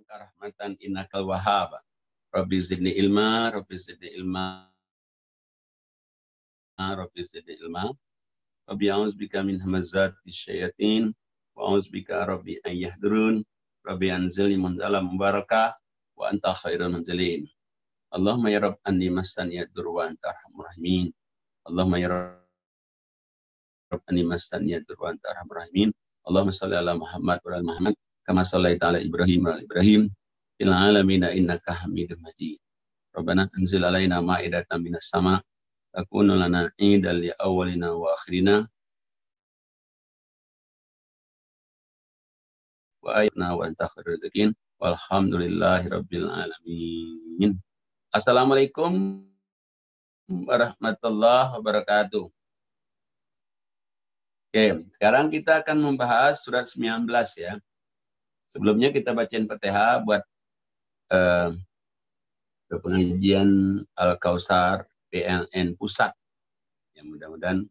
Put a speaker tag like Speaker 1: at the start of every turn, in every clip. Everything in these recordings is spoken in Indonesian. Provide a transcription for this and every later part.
Speaker 1: warhamka rahmatan innakal wahhab. Rabbi zidni ilma, Rabbi zidni ilma, Rabbi zidni ilma. Rabbi a'udzubika min hamazati syayatin wa a'udzubika Rabbi an yahdurun. Rabbi anzilni munzalan mubarakah wa anta khairul munzilin. Allahumma ya Rabb anni massani yadur wa anta arhamur rahimin. Allahumma ya Rabb anni massani yadur wa anta arhamur rahimin. Allahumma shalli ala Muhammad wa ala Muhammad kama shallaita ala Ibrahim wa ala Ibrahim fil alamin innaka Hamidum Majid. Rabbana anzil alaina ma'idatan minas sama' takunu lana idal li awwalina wa akhirina wa ayatna wa anta khairul raziqin walhamdulillahi rabbil alamin. Assalamualaikum warahmatullahi wabarakatuh. Oke, sekarang kita akan membahas surat 19 ya. Sebelumnya kita bacain Fatihah buat pengajian Al-Kausar PLN Pusat. Ya, mudah-mudahan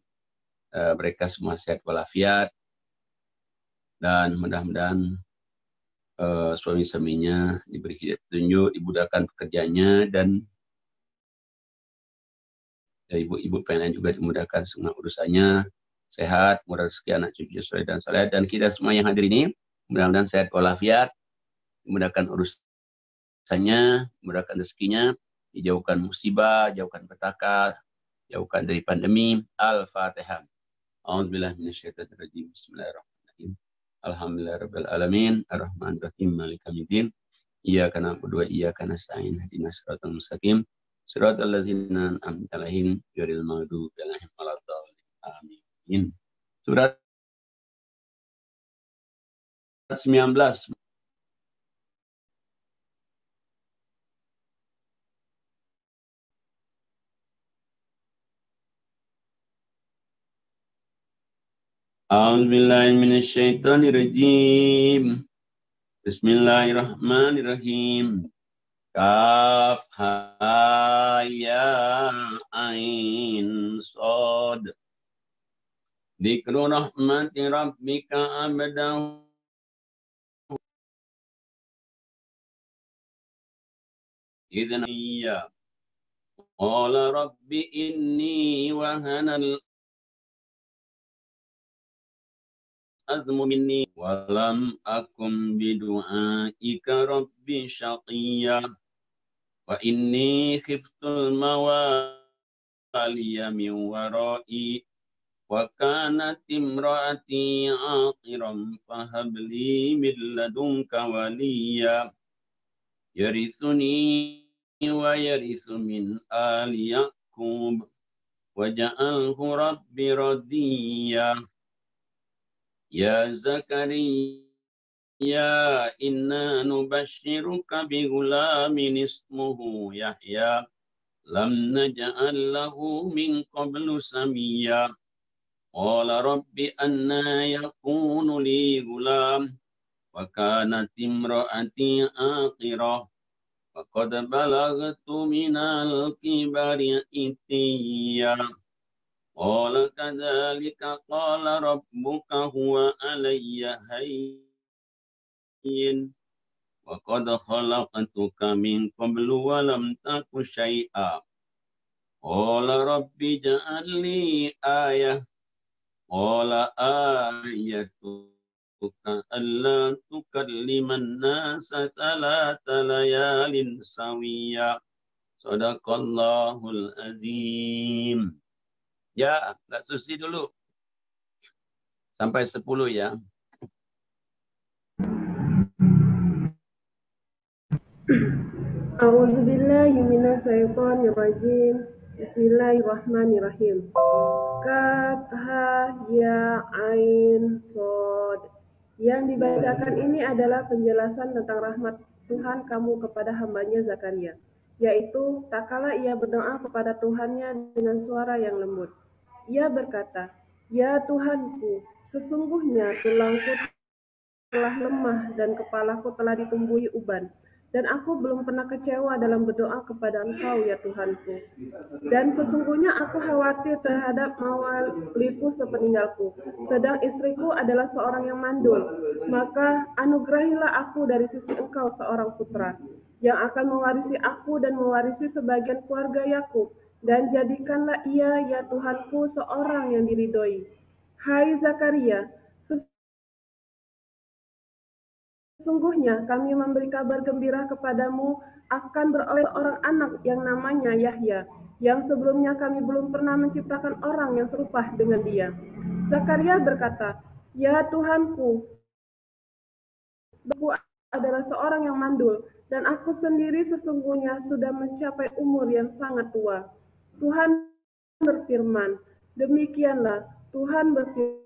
Speaker 1: mereka semua sehat walafiat dan mudah-mudahan suami-suaminya diberi hidayah petunjuk, dimudahkan pekerjaannya, dan ibu-ibu PLN juga dimudahkan semua urusannya, sehat, murah rezeki, anak cucu soleh dan saleh, dan kita semua yang hadir ini mudah-mudahan sehat walafiat, dimudahkan urusannya, dimudahkan rezekinya, dijauhkan musibah, jauhkan petaka, jauhkan dari pandemi. Al-Fatihah. A'udzubillahi minasyaitonir rajim. Bismillahirrahmanirrahim. Alhamdulillahirabbil alamin, arrahmanir rahim, maliki yaumiddin. Iyyaka na'budu wa iyyaka nasta'in. Ihdinas siratal mustaqim. Shiratal ladzina an'amta 'alaihim ghairil maghdubi 'alaihim waladdallin. Amin. Surat 19. A'udzubillahi minasyaitonirrajim. Bismillahirrahmanirrahim. Kaf ha ya ain shad. Dzikru rahmati rabbika abdahu idniyya. Qala rabbi inni wahanal azmu minni walam akum bidu'aika rabbi syaqiyya. Wa inni khiftul mawaliya min wara'i wa kanat imraati aqiram fahabli min ladunka waliya yarithuni wa yarithu min ali Yaqub waj'alhu rabbi radiyya. Ya Zakariya inna nubashiruka bigulamin ismuhu Yahya lam naj'al lahu min qablu samiyya. Qala rabbi anna yakunu li gulam wa kanat imraati aqirah wa qad balagtu minal kibari itiyya. Qala kadzalika qala rabbuka huwa alayya hayyin wa qad khalaqtuka min qablu wa lam taku syai'a. Qala rabbi ja'al li ayah. Qala ayatuka alla tukalliman nasa thalatha layalin sawiyya. Sadaqallahul azim. Ya, Mbak Susi dulu. Sampai 10 ya.
Speaker 2: A'udzubillahi minasyaitonir rajim. Bismillahirrahmanirrahim. Kaf ha ya ain shad. Yang dibacakan ini adalah penjelasan tentang rahmat Tuhan kamu kepada hambanya Zakaria, yaitu tak kala ia berdoa kepada Tuhannya dengan suara yang lembut. Ia berkata, "Ya Tuhanku, sesungguhnya tulangku telah lemah dan kepalaku telah ditumbuhi uban. dan aku belum pernah kecewa dalam berdoa kepada Engkau, ya Tuhanku. Dan sesungguhnya aku khawatir terhadap mawaliku sepeninggalku, sedang istriku adalah seorang yang mandul. Maka anugerahilah aku dari sisi Engkau seorang putra, yang akan mewarisi aku dan mewarisi sebagian keluarga Yakub, dan jadikanlah ia, ya Tuhanku, seorang yang diridhoi. Hai Zakaria, sesungguhnya kami memberi kabar gembira kepadamu akan beroleh seorang anak yang namanya Yahya, yang sebelumnya kami belum pernah menciptakan orang yang serupa dengan dia. Zakaria berkata, ya Tuhanku, aku adalah seorang yang mandul, dan aku sendiri sesungguhnya sudah mencapai umur yang sangat tua. Tuhan berfirman, demikianlah Tuhan berfirman,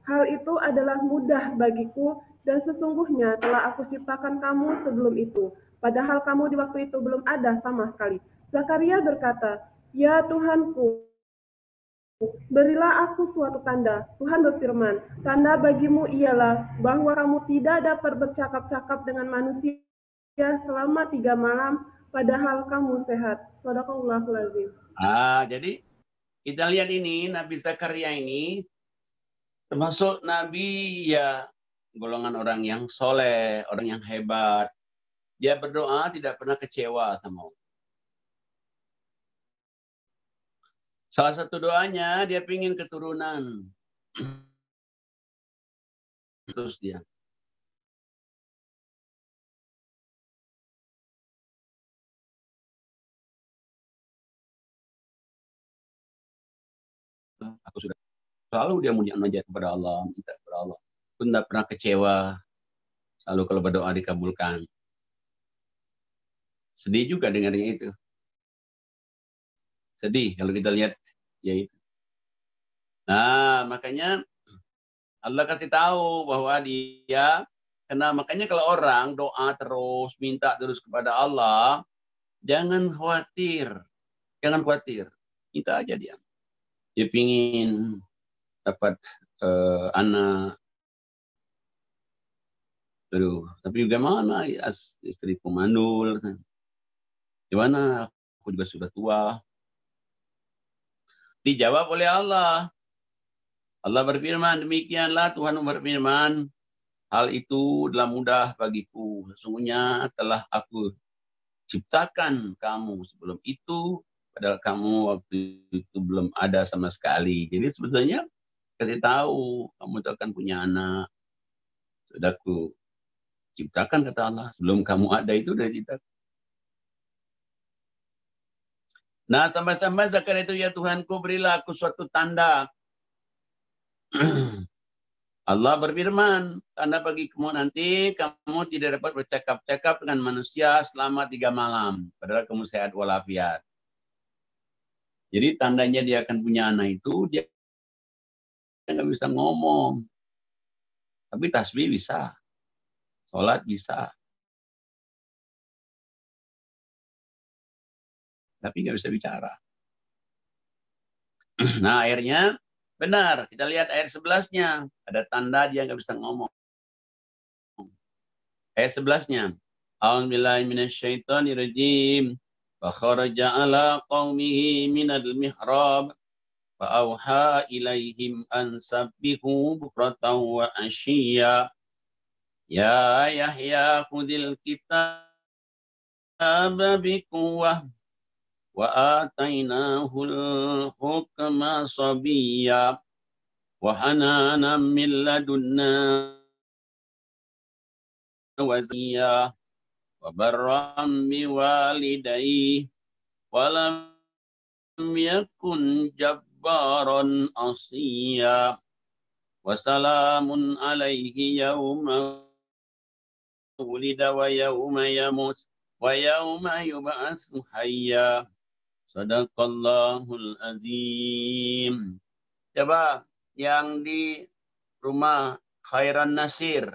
Speaker 2: hal itu adalah mudah bagiku, dan sesungguhnya telah aku ciptakan kamu sebelum itu, padahal kamu di waktu itu belum ada sama sekali. Zakaria berkata, ya Tuhanku, berilah aku suatu tanda. Tuhan berfirman, tanda bagimu ialah bahwa kamu tidak dapat bercakap-cakap dengan manusia selama 3 malam, padahal kamu sehat. Shadaqallahul azim.
Speaker 1: Jadi kita lihat ini, Nabi Zakaria ini termasuk Nabi ya golongan orang yang soleh, orang yang hebat. Dia berdoa tidak pernah kecewa sama Allah. Salah satu doanya dia pingin keturunan. Terus dia. Aku sudah selalu dia munajat kepada Allah, minta kepada Allah. Pun tidak pernah kecewa. Selalu kalau berdoa dikabulkan. Sedih juga dengarnya itu. Sedih kalau kita lihat ya itu. Nah, makanya Allah kasih tahu bahwa dia, karena makanya kalau orang doa terus, minta terus kepada Allah, jangan khawatir. Jangan khawatir. Minta aja dia. Dia pingin dapat anak. Aduh, tapi bagaimana istri pemandul? Gimana? Aku juga sudah tua. Dijawab oleh Allah. Allah berfirman, demikianlah Tuhan berfirman, hal itu adalah mudah bagiku. Sesungguhnya telah aku ciptakan kamu sebelum itu, padahal kamu waktu itu belum ada sama sekali. Jadi sebetulnya kasih tahu, kamu itu akan punya anak. Sudah aku ciptakan, kata Allah. Sebelum kamu ada itu sudah ciptakan. Nah, sampai-sampai Zakaria itu, ya Tuhanku, berilah aku suatu tanda. Allah berfirman, tanda bagi kamu nanti, kamu tidak dapat bercakap-cakap dengan manusia selama 3 malam. Padahal kamu sehat walafiat. Jadi tandanya dia akan punya anak itu, dia nggak bisa ngomong. Tapi tasbih bisa. Sholat bisa. Tapi nggak bisa bicara. Nah, akhirnya benar. Kita lihat ayat 11-nya. Ada tanda dia nggak bisa ngomong. Ayat 11-nya. A'udzubillahi minasyaitonirrajim. Fa kharaja ala qaumihi minal mihrab fa auha ilaihim an sabbihu bukratan wa ashiya. Ya Yahya khudil kitaba biquwwah wa atainahul hukma sabiyya wa hananan min ladunna wa zakiyya wa barram biwalidayhi wa lam yakun jabbaran asiyya wa salamun alaihi yawma wulida wa yawma yamut wa yawma yub'atsu hayya. Sadaqallahul azim. Coba yang di rumah Khairan Nasir.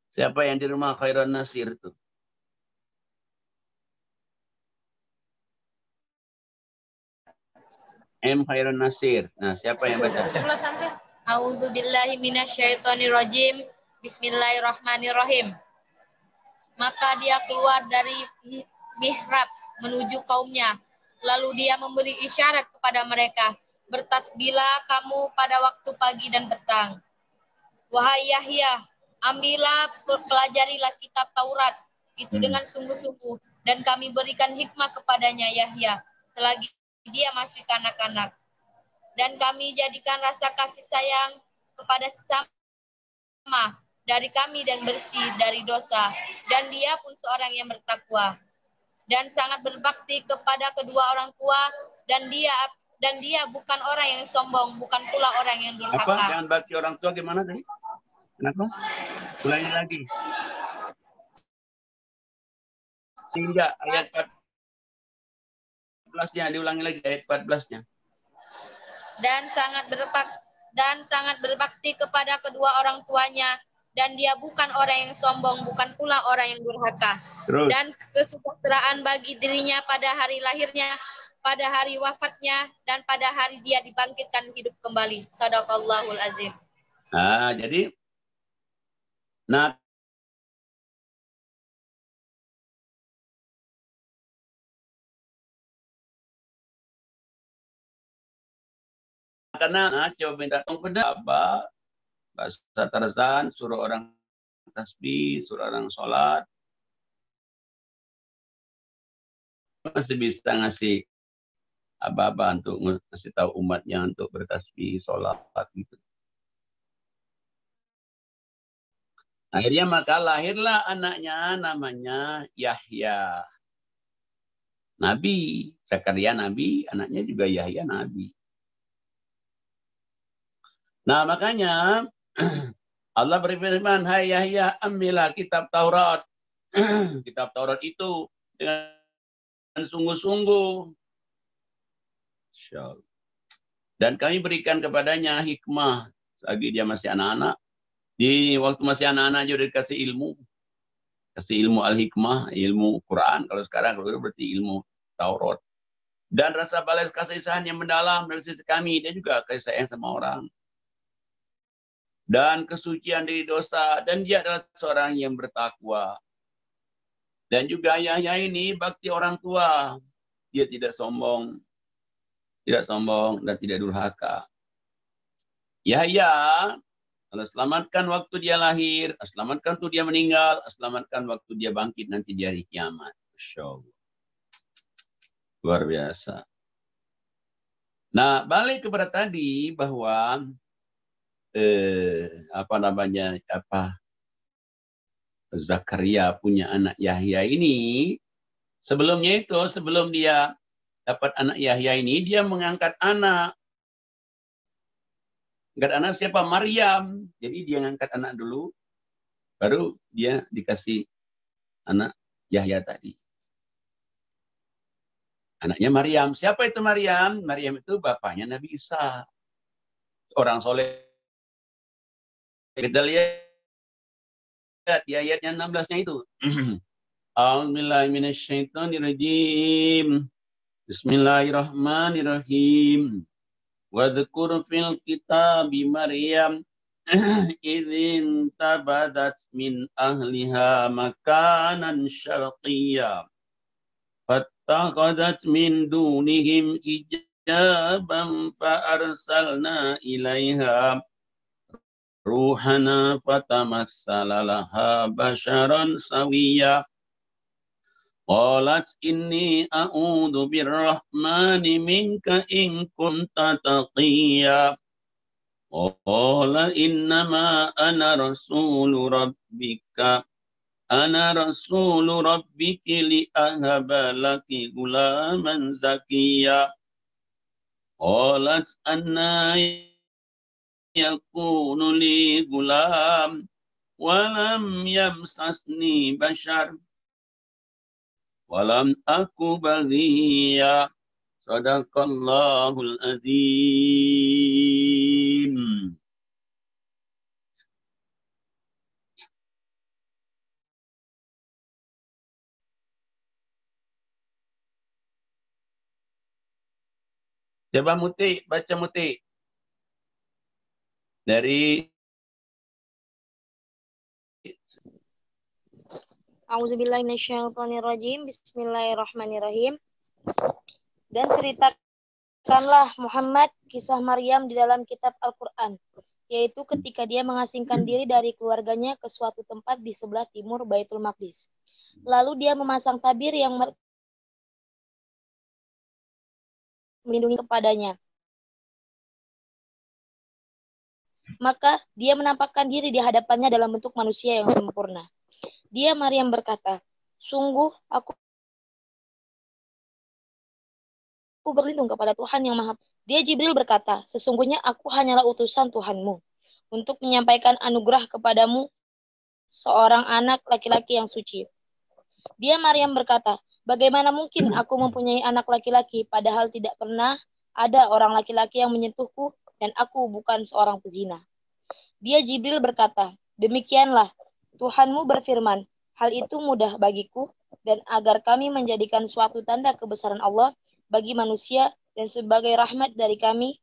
Speaker 1: Siapa yang di rumah Khairan Nasir itu? M. Khairan Nasir. Nah, siapa yang baca?
Speaker 3: A'udzubillahi minasyaitonirrajim. Bismillahirrahmanirrahim. Maka dia keluar dari mihrab menuju kaumnya. Lalu dia memberi isyarat kepada mereka, bertasbihlah kamu pada waktu pagi dan petang. Wahai Yahya, ambillah, pelajarilah kitab Taurat itu dengan sungguh-sungguh, dan kami berikan hikmah kepadanya Yahya selagi dia masih kanak-kanak. Dan kami jadikan rasa kasih sayang kepada sesama dari kami dan bersih dari dosa, dan dia pun seorang yang bertakwa dan sangat berbakti kepada kedua orang tua, dan dia bukan orang yang sombong, bukan pula orang yang durhaka.
Speaker 1: Apa? Jangan bakti orang tua gimana tadi? Kenapa? Ulangi lagi. Hingga ayat 14-nya, diulangi lagi ayat 14-nya.
Speaker 3: Dan sangat berbakti kepada kedua orang tuanya, dan dia bukan orang yang sombong, bukan pula orang yang durhaka.
Speaker 1: Terus.
Speaker 3: Dan kesejahteraan bagi dirinya pada hari lahirnya, pada hari wafatnya, dan pada hari dia dibangkitkan hidup kembali. Shadaqallahul azim.
Speaker 1: Nah, jadi karena coba minta tolong pada apa? Bahasa Tarzan, suruh orang tasbih, suruh orang sholat. Masih bisa ngasih apa-apa untuk ngasih tahu umatnya untuk bertasbih, sholat gitu. Akhirnya maka lahirlah anaknya namanya Yahya. Nabi, Zakaria Nabi, anaknya juga Yahya Nabi. Nah makanya Allah berfirman, hai Yahya, ambillah kitab Taurat. Kitab Taurat itu dengan sungguh-sungguh. Dan kami berikan kepadanya hikmah. Lagi dia masih anak-anak. Di waktu masih anak-anak juga dikasih ilmu. Kasih ilmu al-hikmah, ilmu Quran. Kalau sekarang kalau berarti ilmu Taurat. Dan rasa balas kasih sayang yang mendalam dari sisi kami. Dia juga kasih sayang sama orang. Dan kesucian dari dosa. Dan dia adalah seorang yang bertakwa. Dan juga Yahya ini bakti orang tua. Dia tidak sombong. Tidak sombong dan tidak durhaka. Yahya, Allah selamatkan waktu dia lahir, selamatkan waktu dia meninggal, selamatkan waktu dia bangkit nanti di hari kiamat. Masya Allah. Luar biasa. Nah, balik kepada tadi bahwa Zakaria punya anak Yahya ini. Sebelumnya itu, sebelum dia dapat anak Yahya ini, dia mengangkat anak. Angkat anak siapa? Maryam. Jadi dia ngangkat anak dulu, baru dia dikasih anak Yahya tadi. Anaknya Maryam. Siapa itu Maryam? Maryam itu bapaknya Nabi Isa. Orang soleh. Kita lihat di ayatnya 16-nya itu. A'udzubillahiminasyaitonirrajim. Bismillahirrahmanirrahim. Wadhkur fil kitabi Maryam idzin tabadat min ahliha makanan syarqiyya. فاتخذت من دونهم حجابا فأرسلنا إليها روحنا فتمثل لها بشرا سويا قالت إني أعوذ بالرحمن منك إن كنت تقيا قال إنما أنا رسول ربك Ana rasulu rabbiki li'ahaba laki gulaman zakiya. Qalat anna yakunu li gulam. Walam yamsasni bashar. Walam aku baghiya. Sadaqallahul azim. Coba Muti, baca Muti. Dari
Speaker 4: A'udzubillahi minasyaitonirrajim. Bismillahirrahmanirrahim. Dan ceritakanlah Muhammad kisah Maryam di dalam kitab Al-Quran, yaitu ketika dia mengasingkan diri dari keluarganya ke suatu tempat di sebelah timur Baitul Maqdis. Lalu dia memasang tabir yang melindungi kepadanya. Maka dia menampakkan diri di hadapannya dalam bentuk manusia yang sempurna. Dia Maryam berkata, sungguh aku berlindung kepada Tuhan yang Maha. Dia Jibril berkata, sesungguhnya aku hanyalah utusan Tuhanmu untuk menyampaikan anugerah kepadamu seorang anak laki-laki yang suci. Dia Maryam berkata, bagaimana mungkin aku mempunyai anak laki-laki padahal tidak pernah ada orang laki-laki yang menyentuhku dan aku bukan seorang pezina. Dia Jibril berkata, demikianlah Tuhanmu berfirman, hal itu mudah bagiku dan agar kami menjadikan suatu tanda kebesaran Allah bagi manusia dan sebagai rahmat dari kami,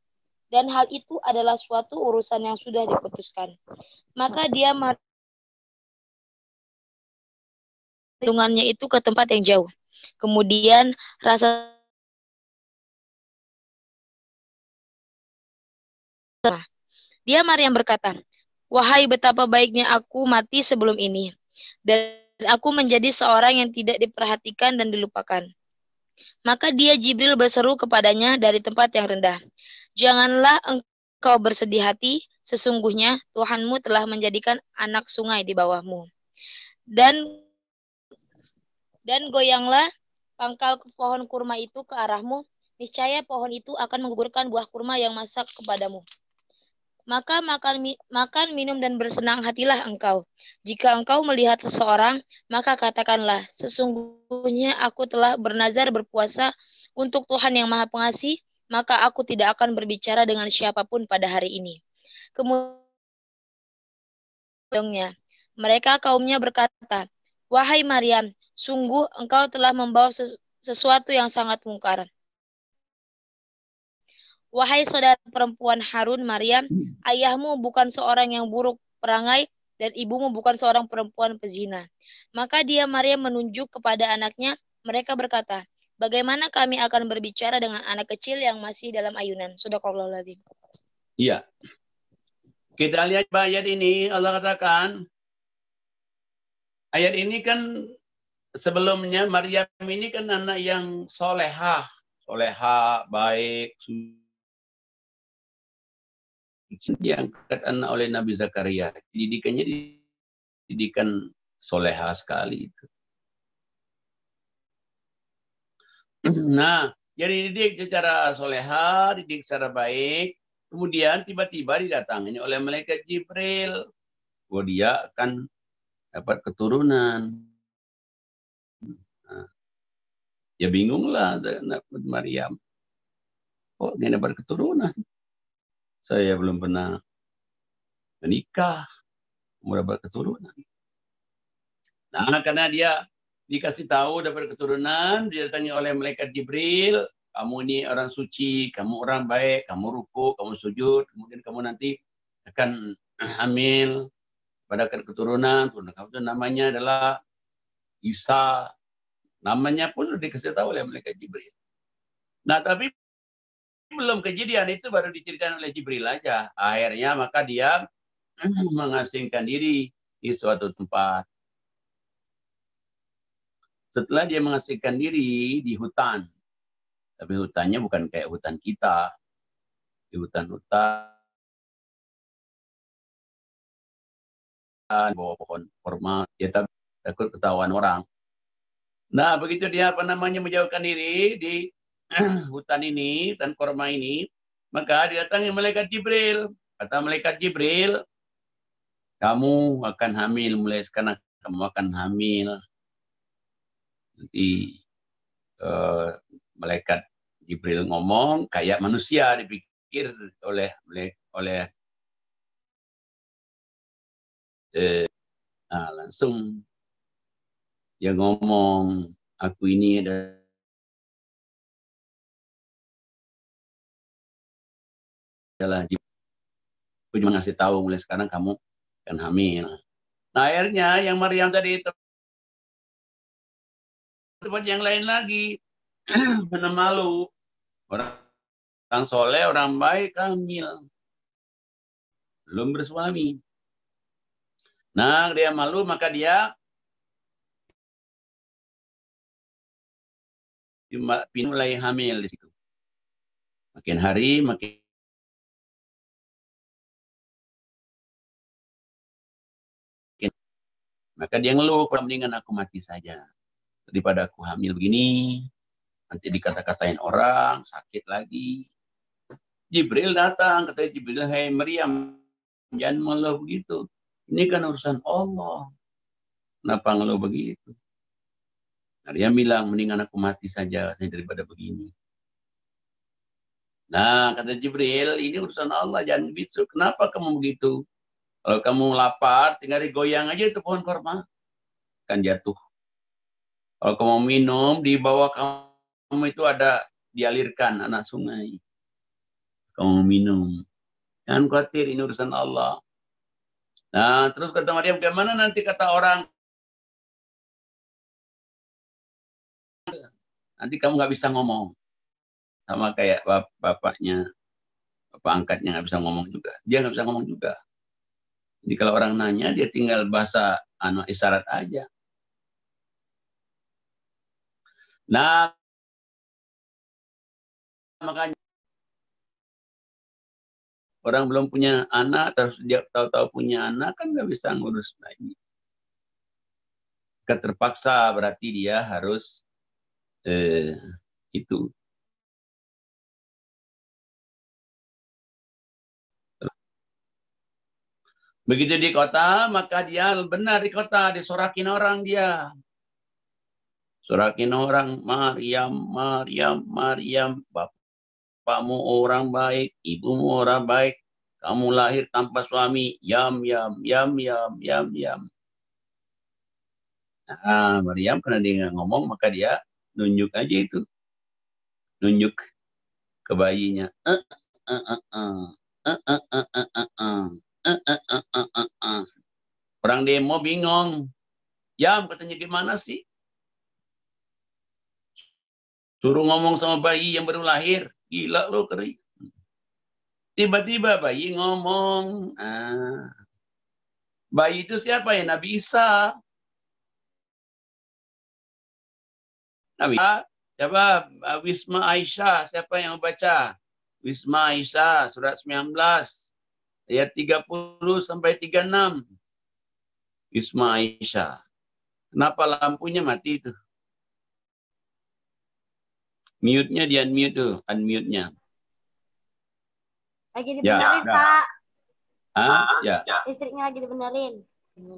Speaker 4: dan hal itu adalah suatu urusan yang sudah diputuskan. Maka dia lindungannya itu ke tempat yang jauh. Kemudian rasa dia Maryam berkata, wahai betapa baiknya aku mati sebelum ini, dan aku menjadi seorang yang tidak diperhatikan dan dilupakan. Maka dia Jibril berseru kepadanya dari tempat yang rendah, janganlah engkau bersedih hati, sesungguhnya Tuhanmu telah menjadikan anak sungai di bawahmu. Dan goyanglah pangkal pohon kurma itu ke arahmu, niscaya pohon itu akan menggugurkan buah kurma yang masak kepadamu. Maka makan, minum, dan bersenang hatilah engkau. Jika engkau melihat seseorang, maka katakanlah, sesungguhnya aku telah bernazar berpuasa untuk Tuhan yang Maha Pengasih, maka aku tidak akan berbicara dengan siapapun pada hari ini. Kemudian mereka kaumnya berkata, wahai Maryam, sungguh engkau telah membawa sesuatu yang sangat mungkar. Wahai saudara perempuan Harun, Maryam, ayahmu bukan seorang yang buruk perangai dan ibumu bukan seorang perempuan pezina. Maka dia Maryam menunjuk kepada anaknya, mereka berkata, bagaimana kami akan berbicara dengan anak kecil yang masih dalam ayunan? Shadaqallahul Adzim.
Speaker 1: Iya. Kita lihat ayat ini, Allah katakan, ayat ini kan sebelumnya Maryam ini kan anak yang solehah, baik, diangkat anak oleh Nabi Zakaria. Didikannya didikan soleha sekali itu. Nah, jadi didik secara soleha, didik secara baik. Kemudian tiba-tiba didatangi oleh malaikat Jibril. Oh, dia akan dapat keturunan. Nah, ya bingunglah Maryam. Oh, dia dapat keturunan. Saya belum pernah menikah, mau dapat keturunan. Nah, karena dia dikasih tahu dapat keturunan, didatangi oleh malaikat Jibril, kamu ini orang suci, kamu orang baik, kamu ruku, kamu sujud, kemudian kamu nanti akan hamil, pada keturunan, kamu itu namanya adalah Isa. Namanya pun dikasih tahu oleh malaikat Jibril. Nah, tapi belum kejadian itu baru diceritakan oleh Jibril aja. Akhirnya maka dia mengasingkan diri di suatu tempat. Setelah dia mengasingkan diri di hutan. Tapi hutannya bukan kayak hutan kita. Di hutan-hutan bawah pohon kurma, dia takut ketahuan orang. Nah, begitu dia menjauhkan diri di hutan ini, hutan kurma ini, maka didatangi malaikat Jibril. Kata malaikat Jibril, kamu akan hamil, mulai sekarang kamu akan hamil. Nanti malaikat Jibril ngomong kayak manusia, dipikir oleh langsung dia ngomong, aku ini adalah aku cuma ngasih tahu mulai sekarang kamu akan hamil. Nah, akhirnya yang Maryam tadi itu tempat yang lain lagi. Mana malu. Orang soleh, orang baik, hamil. Belum bersuami. Nah, dia malu, maka dia mulai hamil di situ. Makin hari, makin maka dia ngeluh, mendingan aku mati saja. Daripada aku hamil begini, nanti dikata-katain orang, sakit lagi. Jibril datang, kata Jibril, hai Maryam, jangan mengeluh begitu. Ini kan urusan Allah. Kenapa ngeluh begitu? Maryam bilang, mendingan aku mati saja daripada begini. Nah, kata Jibril, ini urusan Allah, jangan bisu. Kenapa kamu begitu? Kalau kamu lapar, tinggal digoyang aja itu pohon korma. Kan jatuh. Kalau kamu minum, di bawah kamu itu ada dialirkan anak sungai. Kamu minum. Jangan khawatir, ini urusan Allah. Nah, terus kata Maryam, bagaimana nanti kata orang? Nanti kamu nggak bisa ngomong. Sama kayak bapaknya, bapak angkatnya nggak bisa ngomong juga. Dia nggak bisa ngomong juga. Jadi kalau orang nanya, dia tinggal bahasa isyarat aja. Nah, makanya orang belum punya anak, terus dia tahu-tahu punya anak, kan nggak bisa ngurus lagi. Terpaksa berarti dia harus itu. Begitu di kota, maka dia benar di kota, disorakin orang dia. Sorakin orang, Maryam, Maryam, Maryam, bapakmu orang baik, ibumu orang baik, kamu lahir tanpa suami, yam, yam, yam, yam, yam, yam. Nah, Maryam karena dia nggak ngomong, maka dia nunjuk aja itu. Nunjuk ke bayinya. Orang demo bingung. Yam, katanya gimana sih? Suruh ngomong sama bayi yang baru lahir. Gila lo keri. Tiba-tiba bayi ngomong. Bayi itu siapa ya? Nabi Isa. Nabi Isa. Siapa? Wisma Aisyah. Siapa yang baca? Wisma Aisyah. Surat 19. Ayat 30 sampai 36. Wisma Aisyah. Kenapa lampunya mati itu? Mute-nya di unmute tuh. Unmute-nya.
Speaker 5: Lagi dibenerin, ya, Pak.
Speaker 1: Ya.
Speaker 5: Istrinya lagi dibenerin.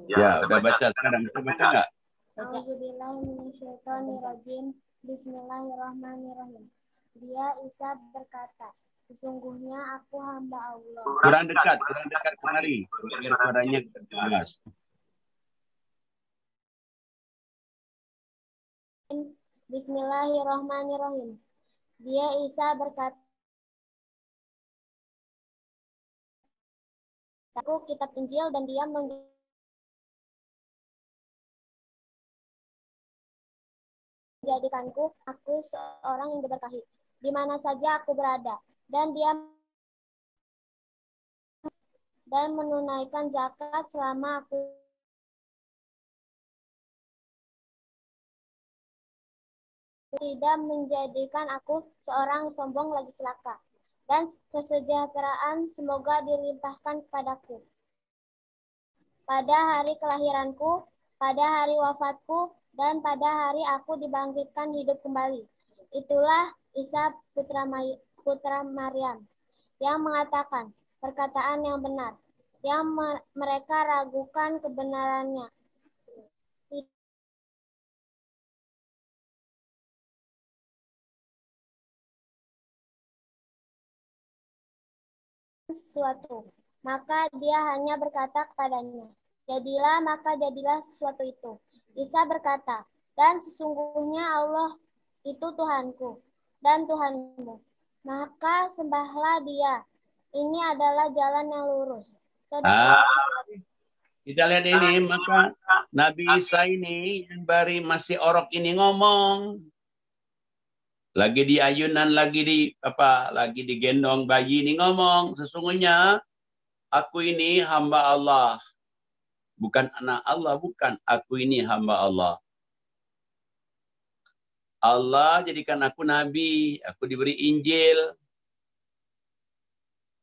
Speaker 1: Ya, udah baca sekarang. Bisa baca nggak?
Speaker 5: A'udzubillahiminasyaitonirrajim. Bismillahirrahmanirrahim. Dia Isa berkata, sesungguhnya aku hamba Allah.
Speaker 1: Kurang dekat kemari. Biar suaranya jelas.
Speaker 5: Bismillahirrahmanirrahim. Dia Isa berkata, aku kitab Injil dan dia menjadikanku aku seorang yang diberkahi di mana saja aku berada, dan dia dan menunaikan zakat selama aku tidak menjadikan aku seorang sombong lagi celaka, dan kesejahteraan semoga dilimpahkan kepadaku pada hari kelahiranku, pada hari wafatku, dan pada hari aku dibangkitkan hidup kembali. Itulah Isa putra Maryam yang mengatakan perkataan yang benar, yang mereka ragukan kebenarannya. Sesuatu, maka dia hanya berkata kepadanya, jadilah, maka jadilah sesuatu itu. Isa berkata, dan sesungguhnya Allah itu Tuhanku dan Tuhanmu, maka sembahlah dia. Ini adalah jalan yang lurus.
Speaker 1: Kita lihat ini, maka Nabi Isa ini yang masih orok ini ngomong. Lagi di ayunan, lagi digendong bayi ini ngomong. Sesungguhnya aku ini hamba Allah. Bukan anak Allah, bukan. Aku ini hamba Allah. Allah jadikan aku nabi, aku diberi Injil.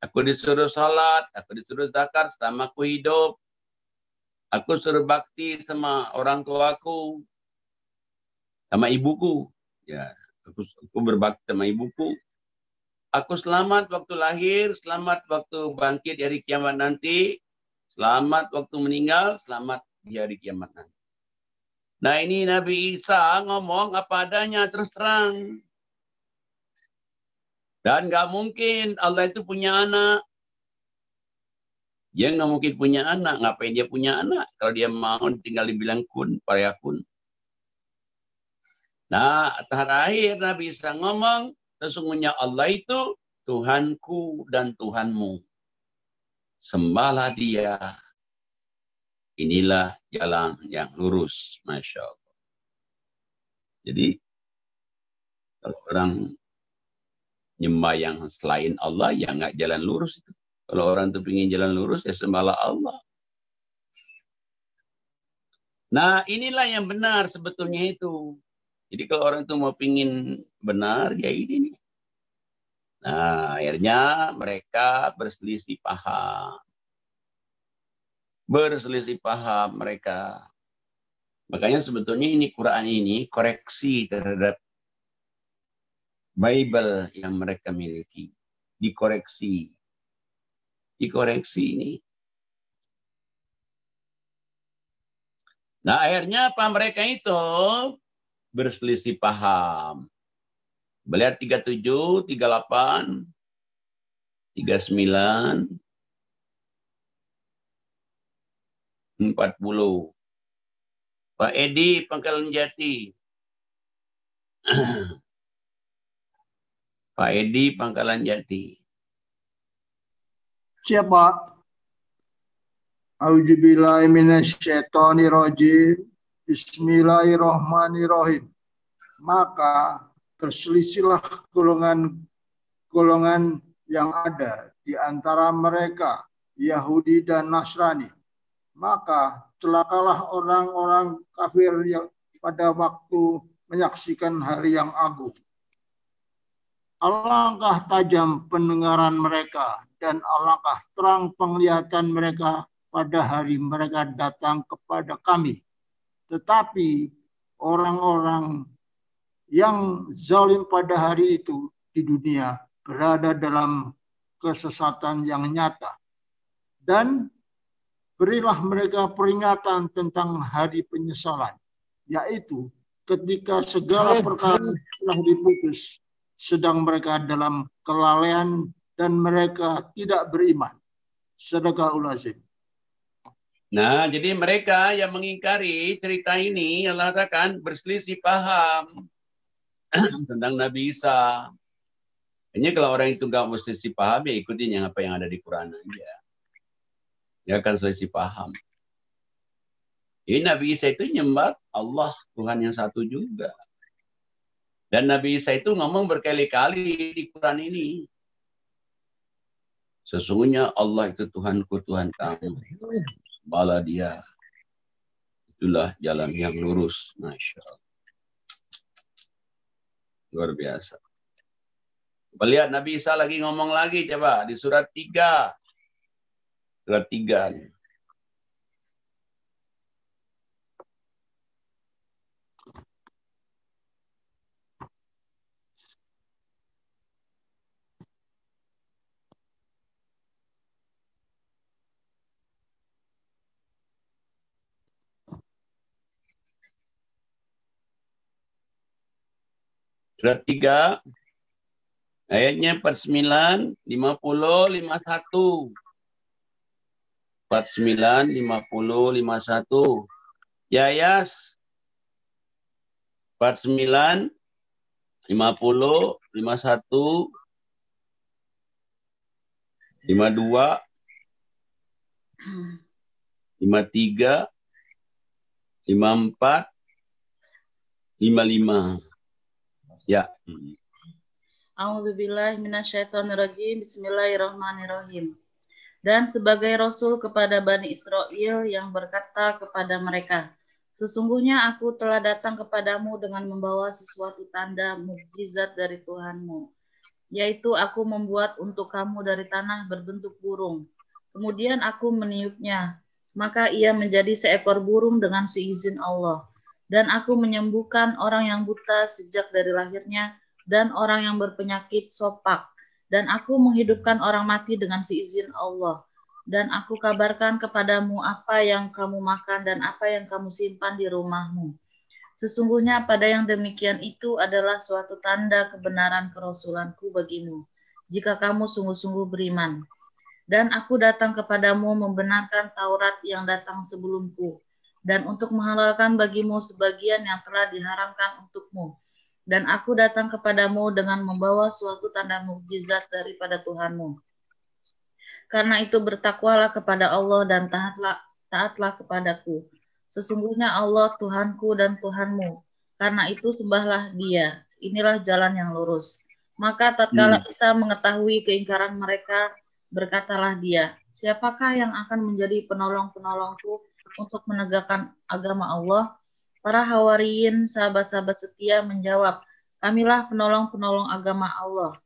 Speaker 1: Aku disuruh salat, aku disuruh zakat selama aku hidup. Aku suruh bakti sama orang tuaku, sama ibuku. Ya, aku berbakti sama ibuku. Aku selamat waktu lahir, selamat waktu bangkit di hari kiamat nanti, selamat waktu meninggal, selamat di hari kiamat nanti. Nah ini Nabi Isa ngomong apa adanya, terus terang. Dan nggak mungkin Allah itu punya anak. Dia nggak mungkin punya anak. Ngapain dia punya anak? Kalau dia mau tinggal dibilang kun, payakun. Nah, terakhir Nabi Isa ngomong, sesungguhnya Allah itu Tuhanku dan Tuhanmu. Sembahlah dia. Inilah jalan yang lurus. Masya Allah. Jadi, kalau orang nyembah yang selain Allah, ya nggak jalan lurus itu. Kalau orang itu ingin jalan lurus, ya sembahlah Allah. Nah, inilah yang benar sebetulnya itu. Jadi kalau orang itu mau pingin benar, ya ini nih. Nah, akhirnya mereka berselisih paham. Berselisih paham mereka. Makanya sebetulnya ini Quran ini koreksi terhadap Bible yang mereka miliki. Dikoreksi. Dikoreksi ini. Nah, akhirnya apa mereka itu berselisih paham. Melihat 37, 38, 39, 40. Pak Edi Pangkalan Jati. Pak Edi Pangkalan Jati.
Speaker 6: Siapa? Auzubillahi minasyaitonirrajim. Bismillahirrahmanirrahim. Maka berselisihlah golongan yang ada di antara mereka, Yahudi dan Nasrani. Maka celakalah orang-orang kafir yang pada waktu menyaksikan hari yang agung. Alangkah tajam pendengaran mereka dan alangkah terang penglihatan mereka pada hari mereka datang kepada kami. Tetapi orang-orang yang zalim pada hari itu di dunia berada dalam kesesatan yang nyata. Dan berilah mereka peringatan tentang hari penyesalan, yaitu ketika segala perkara telah diputus, sedang mereka dalam kelalaian dan mereka tidak beriman. Sadaqahul azim.
Speaker 1: Nah, jadi mereka yang mengingkari cerita ini, Allah katakan berselisih paham tentang Nabi Isa. Hanya kalau orang itu nggak berselisih paham, ya ikutin yang apa yang ada di Quran aja. Dia akan selisih paham. Ini Nabi Isa itu nyembah Allah, Tuhan yang satu juga. Dan Nabi Isa itu ngomong berkali-kali di Quran ini. Sesungguhnya Allah itu Tuhanku, Tuhan kamu. Sembahlah dia. Itulah jalan yang lurus. Masya Allah. Luar biasa. Lihat Nabi Isa lagi ngomong lagi. Coba di surat 3. Surat 3. Surat 3, ayatnya 49, 50, 51. 49, 50, 51. Ya, Yas. 49, 50, 51, 52. 53, 54, 55. Ya.
Speaker 7: A'udzubillahi minasyaitonirrajim. Bismillahirrahmanirrahim. Dan sebagai Rasul kepada Bani Israel yang berkata kepada mereka, sesungguhnya aku telah datang kepadamu dengan membawa sesuatu tanda mukjizat dari Tuhanmu, yaitu aku membuat untuk kamu dari tanah berbentuk burung. Kemudian aku meniupnya, maka ia menjadi seekor burung dengan seizin Allah. Dan aku menyembuhkan orang yang buta sejak dari lahirnya, dan orang yang berpenyakit sopak. Dan aku menghidupkan orang mati dengan seizin Allah. Dan aku kabarkan kepadamu apa yang kamu makan dan apa yang kamu simpan di rumahmu. Sesungguhnya pada yang demikian itu adalah suatu tanda kebenaran kerasulanku bagimu, jika kamu sungguh-sungguh beriman. Dan aku datang kepadamu membenarkan Taurat yang datang sebelumku, dan untuk menghalalkan bagimu sebagian yang telah diharamkan untukmu. Dan aku datang kepadamu dengan membawa suatu tanda mukjizat daripada Tuhanmu. Karena itu bertakwalah kepada Allah dan taatlah kepadaku. Sesungguhnya Allah Tuhanku dan Tuhanmu. Karena itu sembahlah Dia. Inilah jalan yang lurus. Maka tatkala Isa mengetahui keingkaran mereka, berkatalah dia, siapakah yang akan menjadi penolong-penolongku untuk menegakkan agama Allah? Para Hawariyin, sahabat-sahabat setia menjawab, kamilah penolong-penolong agama Allah.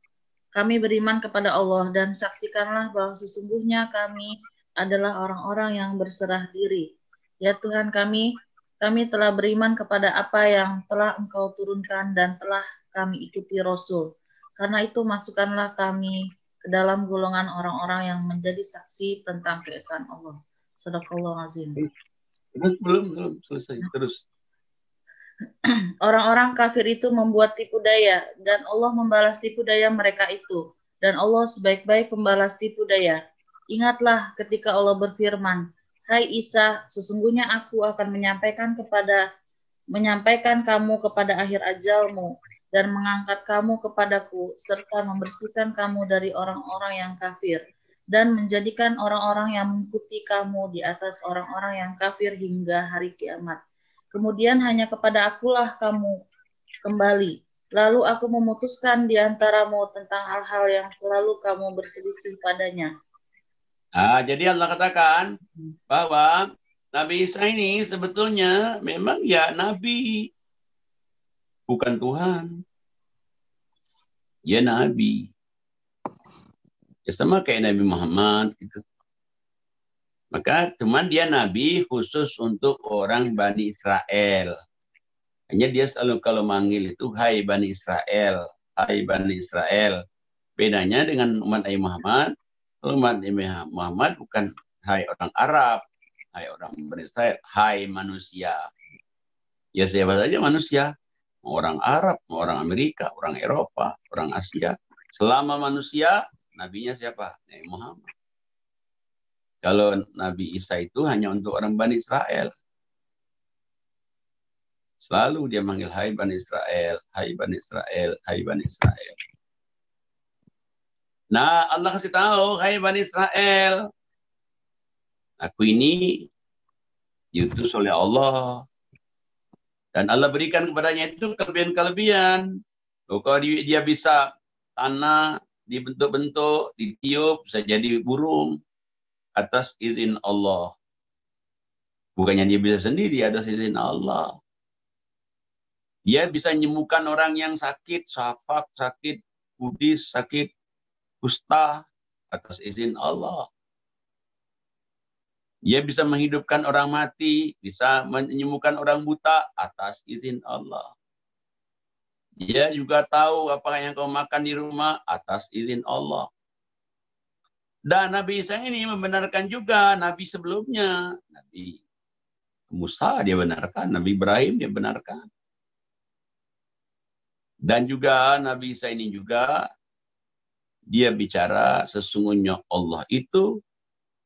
Speaker 7: Kami beriman kepada Allah dan saksikanlah bahwa sesungguhnya kami adalah orang-orang yang berserah diri. Ya Tuhan kami telah beriman kepada apa yang telah Engkau turunkan dan telah kami ikuti Rasul. Karena itu masukkanlah kami ke dalam golongan orang-orang yang menjadi saksi tentang keesaan Allah. Shadaqallahu azim.
Speaker 1: Belum selesai. Terus.
Speaker 7: Orang-orang kafir itu membuat tipu daya, dan Allah membalas tipu daya mereka itu. Dan Allah sebaik-baik pembalas tipu daya. Ingatlah ketika Allah berfirman, Hai Isa, sesungguhnya aku akan menyampaikan kamu kepada akhir ajalmu, dan mengangkat kamu kepadaku, serta membersihkan kamu dari orang-orang yang kafir, dan menjadikan orang-orang yang mengikuti kamu di atas orang-orang yang kafir hingga hari kiamat. Kemudian hanya kepada akulah kamu kembali. Lalu aku memutuskan di antaramu tentang hal-hal yang selalu kamu berselisih padanya.
Speaker 1: Jadi Allah katakan bahwa Nabi Isa ini sebetulnya memang ya Nabi. Bukan Tuhan. Dia Nabi. Ya sama kayak Nabi Muhammad gitu. Maka cuman dia Nabi khusus untuk orang Bani Israel. Hanya dia selalu kalau manggil itu Hai Bani Israel, Hai Bani Israel. Bedanya dengan umat Nabi Muhammad, umat Nabi Muhammad bukan Hai orang Arab, Hai orang Bani Israel, Hai manusia. Ya siapa saja manusia. Orang Arab, orang Amerika, orang Eropa, orang Asia. Selama manusia, nabinya siapa? Nabi Muhammad. Kalau Nabi Isa itu hanya untuk orang Bani Israel. Selalu dia manggil Hai Bani Israel, Hai Bani Israel, Hai Bani Israel. Nah, Allah kasih tahu, Hai Bani Israel. Aku ini diutus oleh Allah. Dan Allah berikan kepadanya itu kelebihan-kelebihan. Kalau dia bisa tanah, dibentuk-bentuk, ditiup, bisa jadi burung. Atas izin Allah. Bukannya dia bisa sendiri, atas izin Allah. Dia bisa menyembuhkan orang yang sakit, syafak, sakit, kudis, sakit, kusta, atas izin Allah. Dia bisa menghidupkan orang mati, bisa menyembuhkan orang buta, atas izin Allah. Dia juga tahu apa yang kau makan di rumah, atas izin Allah. Dan Nabi Isa ini membenarkan juga Nabi sebelumnya. Nabi Musa dia benarkan, Nabi Ibrahim dia benarkan. Dan juga Nabi Isa ini juga dia bicara sesungguhnya Allah itu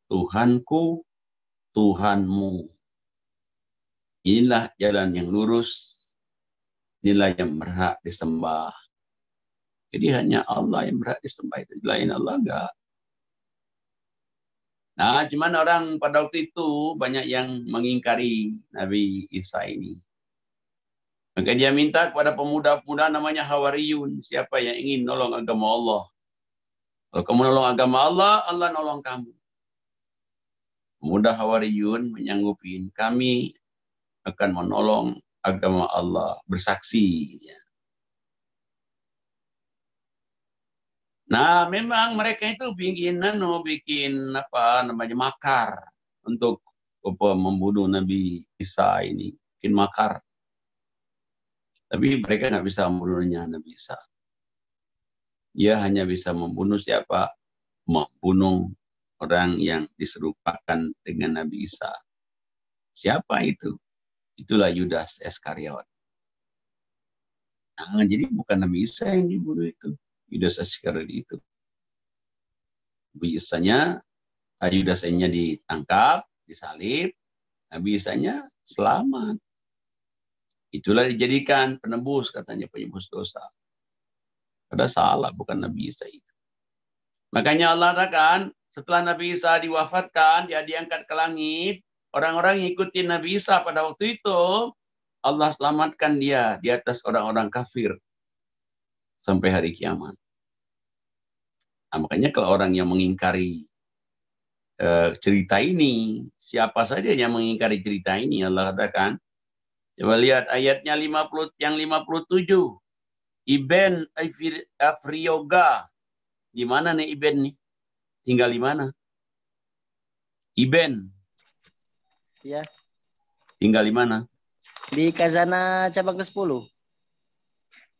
Speaker 1: Tuhanku, Tuhanmu. Inilah jalan yang lurus. Inilah yang berhak disembah. Jadi hanya Allah yang berhak disembah. Itu lain Allah enggak. Nah, cuman orang pada waktu itu banyak yang mengingkari Nabi Isa ini. Maka dia minta kepada pemuda-pemuda namanya Hawariyun. Siapa yang ingin nolong agama Allah? Kalau kamu nolong agama Allah, Allah nolong kamu. Pemuda Hawariyun menyanggupin, kami akan menolong agama Allah, bersaksi. Nah, memang mereka itu bikin makar untuk membunuh Nabi Isa ini, bikin makar. Tapi mereka nggak bisa membunuhnya Nabi Isa. Dia hanya bisa membunuh siapa? Membunuh orang yang diserupakan dengan Nabi Isa. Siapa itu? Itulah Yudas Iskariot. Nah, jadi bukan Nabi Isa yang dibunuh itu. Yudas Iskariot itu. Nabi Isanya, Yudas Isanya ditangkap, disalib. Nabi Isanya selamat. Itulah dijadikan penebus, katanya penebus dosa. Padahal salah, bukan Nabi Isa itu. Makanya Allah katakan, setelah Nabi Isa diwafatkan, dia diangkat ke langit, orang-orang ngikutin Nabi Isa pada waktu itu, Allah selamatkan dia di atas orang-orang kafir sampai hari kiamat. Nah, makanya kalau orang yang mengingkari cerita ini, siapa saja yang mengingkari cerita ini, Allah katakan, coba lihat ayatnya 57. Ibn Afriyoga. Di mana nih Ibn nih? Tinggal di mana? Ibn.
Speaker 8: Ya.
Speaker 1: Tinggal di mana?
Speaker 8: Di Kazana cabang ke-10.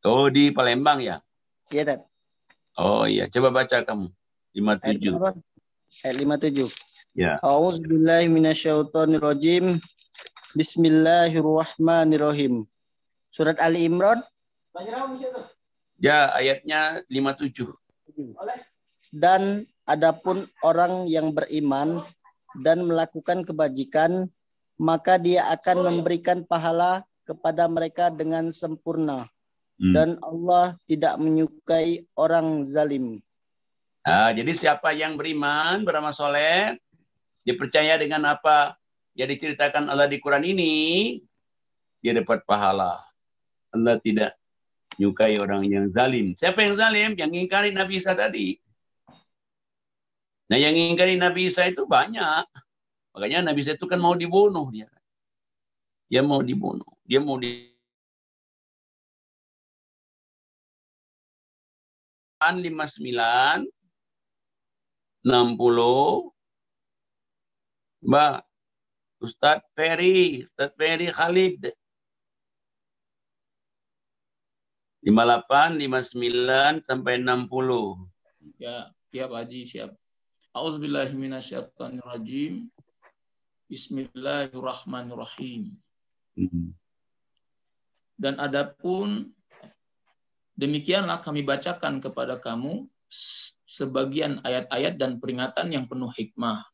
Speaker 1: Oh, di Palembang ya?
Speaker 8: Iya, Tat.
Speaker 1: Oh iya, coba baca kamu. 57.
Speaker 8: Ayat 57.
Speaker 1: Ya.
Speaker 8: A'udzubillahi minasyaitonirrajim. Bismillahirrahmanirrahim. Surat Ali Imran.
Speaker 1: Ya, ayatnya 57.
Speaker 8: Dan adapun orang yang beriman dan melakukan kebajikan, maka dia akan memberikan pahala kepada mereka dengan sempurna. Dan Allah tidak menyukai orang zalim.
Speaker 1: Nah, jadi siapa yang beriman, beramal soleh, dipercaya dengan apa yang diceritakan Allah di Quran ini, dia dapat pahala. Allah tidak menyukai orang yang zalim. Siapa yang zalim? Yang ingkari Nabi Isa tadi. Nah, yang ingkari Nabi Isa itu banyak. Makanya Nabi Isa itu kan mau dibunuh. Dia mau dibunuh. Dia mau 59, 60, Mbak Ustadz Ferry Khalid. 58, 59 sampai 60.
Speaker 9: Ya, siap Haji, siap. A'udzubillahi minasyaitonirrajim. Bismillahirrahmanirrahim. Dan adapun demikianlah kami bacakan kepada kamu sebagian ayat-ayat dan peringatan yang penuh hikmah.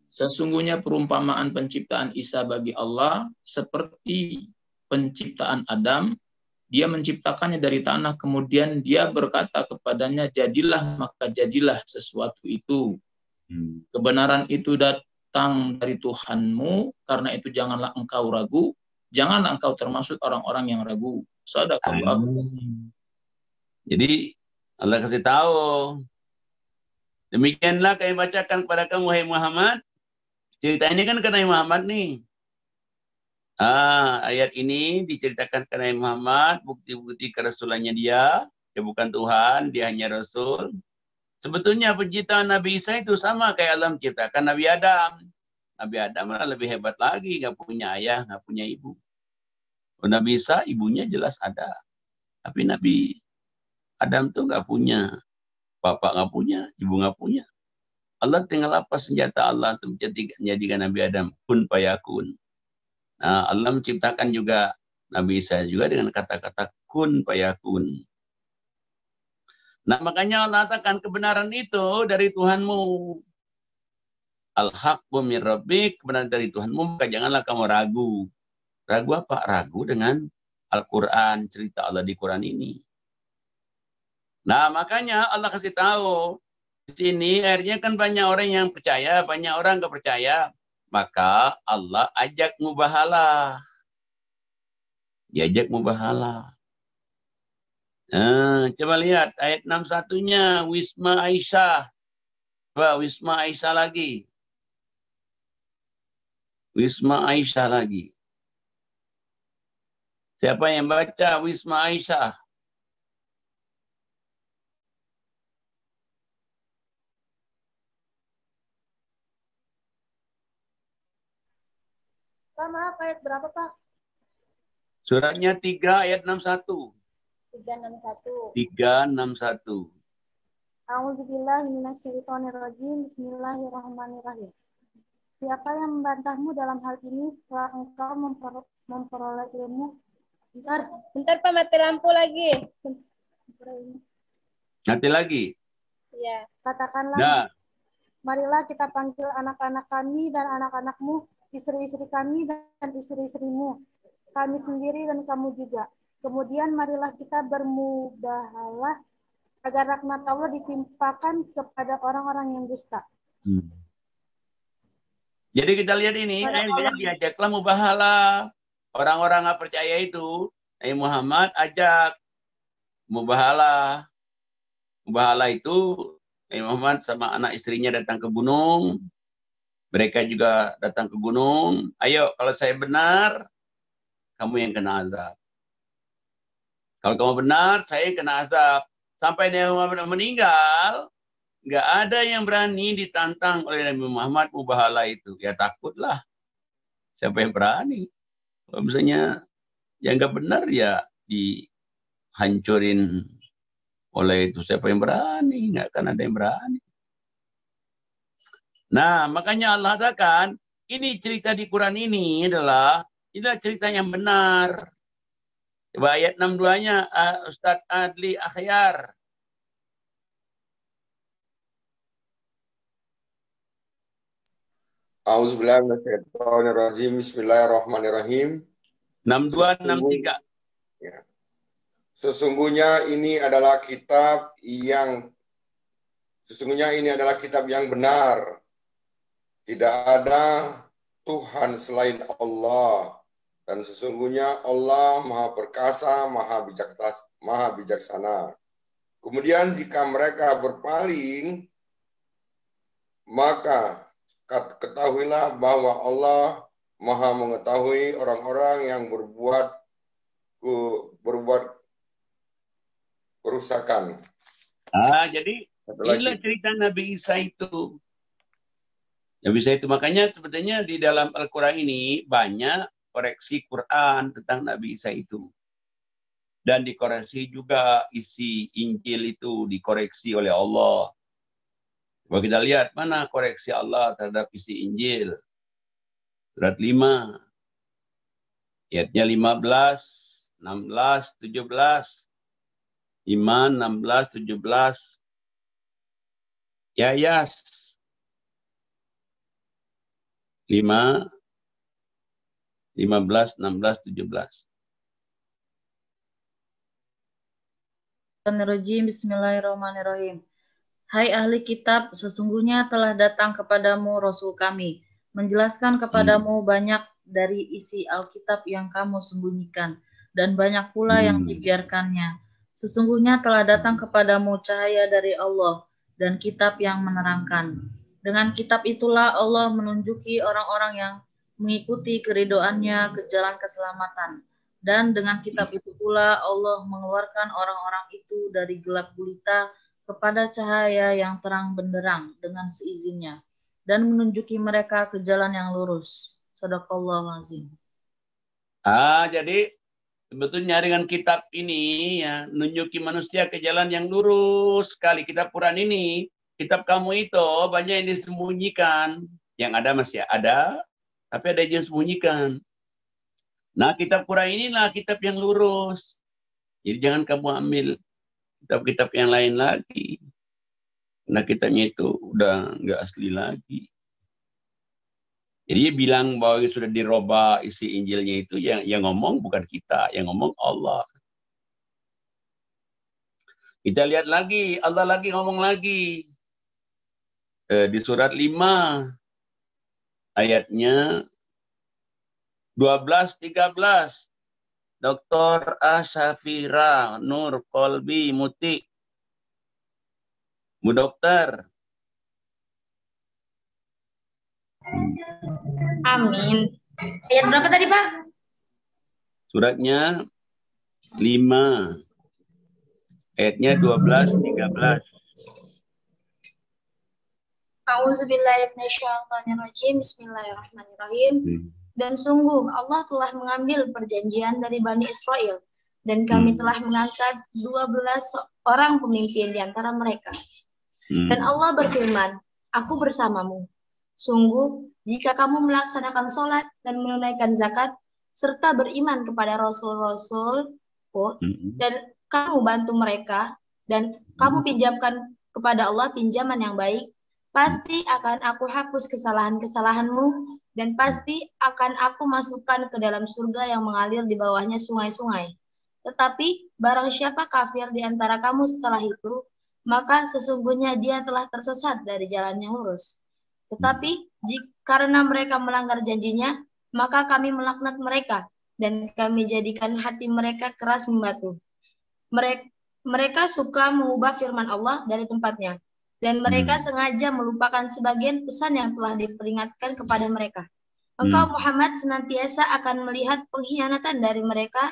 Speaker 9: Sesungguhnya perumpamaan penciptaan Isa bagi Allah seperti penciptaan Adam. Dia menciptakannya dari tanah, kemudian dia berkata kepadanya, jadilah, maka jadilah sesuatu itu. Kebenaran itu datang dari Tuhanmu, karena itu janganlah engkau ragu, janganlah engkau termasuk orang-orang yang ragu. Shadaqallah.
Speaker 1: Jadi Allah kasih tahu. Demikianlah kami bacakan kepada kamu, wahai Muhammad. Cerita ini kan kata Muhammad nih. Ayat ini diceritakan ke Nabi Muhammad, bukti-bukti kerasulannya dia bukan Tuhan, dia hanya Rasul. Sebetulnya penciptaan Nabi Isa itu sama kayak Allah menciptakan Nabi Adam. Nabi Adam malah lebih hebat lagi, nggak punya ayah, nggak punya ibu. Nabi Isa ibunya jelas ada, tapi Nabi Adam tuh nggak punya, bapak nggak punya, ibu nggak punya. Allah tinggal apa senjata Allah untuk menjadikan Nabi Adam, kun fayakun. Nah, Allah menciptakan juga Nabi Isa juga dengan kata-kata kun fayakun. Nah, makanya Allah katakan kebenaran itu dari Tuhanmu. Al-haqqu min rabbik, kebenaran dari Tuhanmu, maka janganlah kamu ragu. Ragu apa? Ragu dengan Al-Quran, cerita Allah di Quran ini. Nah, makanya Allah kasih tahu, sini akhirnya kan banyak orang yang percaya, banyak orang nggak percaya. Maka Allah ajak mubahalah. Diajak mubahalah. Nah, coba lihat ayat 61-nya Wisma Aisyah. Coba Wisma Aisyah lagi. Wisma Aisyah lagi. Siapa yang baca Wisma Aisyah?
Speaker 5: Pak, maaf, ayat berapa, Pak?
Speaker 1: Suratnya 3 ayat 61.
Speaker 5: 361.
Speaker 1: 361.
Speaker 5: A'udzubillahi minasyaitonirrajim. Bismillahirrahmanirrahim. Siapa yang membantahmu dalam hal ini setelah engkau memperoleh ilmu? Bentar Pak, mati lampu lagi.
Speaker 1: Nanti lagi.
Speaker 5: Ya, katakanlah,
Speaker 1: Nah.
Speaker 5: marilah kita panggil anak-anak kami dan anak-anakmu, istri-istri kami dan istri-istrimu, kami sendiri dan kamu juga. Kemudian marilah kita bermubahalah agar rahmat Allah ditimpakan kepada orang-orang yang dusta.
Speaker 1: Jadi kita lihat ini, diajaklah mubahalah. Orang-orang nggak percaya itu, Nabi Muhammad ajak mubahalah. Mubahalah itu Nabi Muhammad sama anak istrinya datang ke gunung. Mereka juga datang ke gunung. Ayo, kalau saya benar, kamu yang kena azab. Kalau kamu benar, saya yang kena azab. Sampai Nabi Muhammad meninggal, nggak ada yang berani ditantang oleh Nabi Muhammad mubahalah itu. Ya takutlah. Siapa yang berani? Kalau misalnya yang nggak benar ya dihancurin oleh itu. Siapa yang berani? Nggak akan ada yang berani. Nah, makanya Allah katakan, ini cerita di Quran ini adalah cerita yang benar. Coba ayat 62-nya, Ustaz Adli Akhyar.
Speaker 10: A'udzubillahi minasyaitonirrajim. Bismillahirrahmanirrahim.
Speaker 1: 62, 63.
Speaker 10: Ya. Sesungguhnya ini adalah kitab yang benar. Tidak ada Tuhan selain Allah. Dan sesungguhnya Allah Maha Perkasa, Maha Bijaksana. Kemudian jika mereka berpaling, maka ketahuilah bahwa Allah Maha mengetahui orang-orang yang berbuat kerusakan.
Speaker 1: Jadi inilah cerita Nabi Isa itu. Nabi Isa itu makanya sebetulnya di dalam Al-Quran ini banyak koreksi Quran tentang Nabi Isa itu. Dan dikoreksi juga isi Injil itu dikoreksi oleh Allah. Coba kita lihat mana koreksi Allah terhadap isi Injil. Surat 5. Ayatnya 15, 16, 17. 5, 16, 17. Yayas. 5, 15, 16, 17.
Speaker 7: Bismillahirrahmanirrahim. Hai ahli kitab, sesungguhnya telah datang kepadamu Rasul kami, menjelaskan kepadamu banyak dari isi Alkitab yang kamu sembunyikan, dan banyak pula yang dibiarkannya. Sesungguhnya telah datang kepadamu cahaya dari Allah, dan kitab yang menerangkan. Dengan kitab itulah Allah menunjuki orang-orang yang mengikuti keridoannya ke jalan keselamatan. Dan dengan kitab itu pula Allah mengeluarkan orang-orang itu dari gelap gulita kepada cahaya yang terang benderang dengan seizinnya, dan menunjuki mereka ke jalan yang lurus. Shadaqallahul azim.
Speaker 1: Jadi sebetulnya dengan kitab ini ya menunjuki manusia ke jalan yang lurus sekali. Kitab Quran ini, kitab kamu itu banyak yang disembunyikan. Yang ada masih ada, tapi ada yang disembunyikan. Nah, kitab Quran inilah kitab yang lurus. Jadi jangan kamu ambil kitab-kitab yang lain lagi. Nah, kitabnya itu udah nggak asli lagi. Jadi dia bilang bahwa sudah dirubah isi Injilnya itu, yang ngomong bukan kita, yang ngomong Allah. Kita lihat lagi, Allah lagi ngomong lagi. di surat 5 ayatnya 12-13. Dr. Asyafira Nur Kolbi Muti. Bu Dokter.
Speaker 3: Amin. Ayat berapa tadi, Pak?
Speaker 1: Suratnya 5. Ayatnya 12-13.
Speaker 11: A'udzubillahiminasyaitonirrajim. Bismillahirrahmanirrahim. Dan sungguh Allah telah mengambil perjanjian dari Bani Israel, dan kami telah mengangkat 12 orang pemimpin di antara mereka. Dan Allah berfirman, aku bersamamu. Sungguh, jika kamu melaksanakan sholat dan menunaikan zakat, serta beriman kepada Rasul-Rasulku, dan kamu bantu mereka, dan kamu pinjamkan kepada Allah pinjaman yang baik, pasti akan aku hapus kesalahan-kesalahanmu, dan pasti akan aku masukkan ke dalam surga yang mengalir di bawahnya sungai-sungai. Tetapi barang siapa kafir di antara kamu setelah itu, maka sesungguhnya dia telah tersesat dari jalan yang lurus. Tetapi karena mereka melanggar janjinya, maka kami melaknat mereka, dan kami jadikan hati mereka keras membatu. Mereka suka mengubah firman Allah dari tempatnya, dan mereka sengaja melupakan sebagian pesan yang telah diperingatkan kepada mereka. Engkau Muhammad senantiasa akan melihat pengkhianatan dari mereka,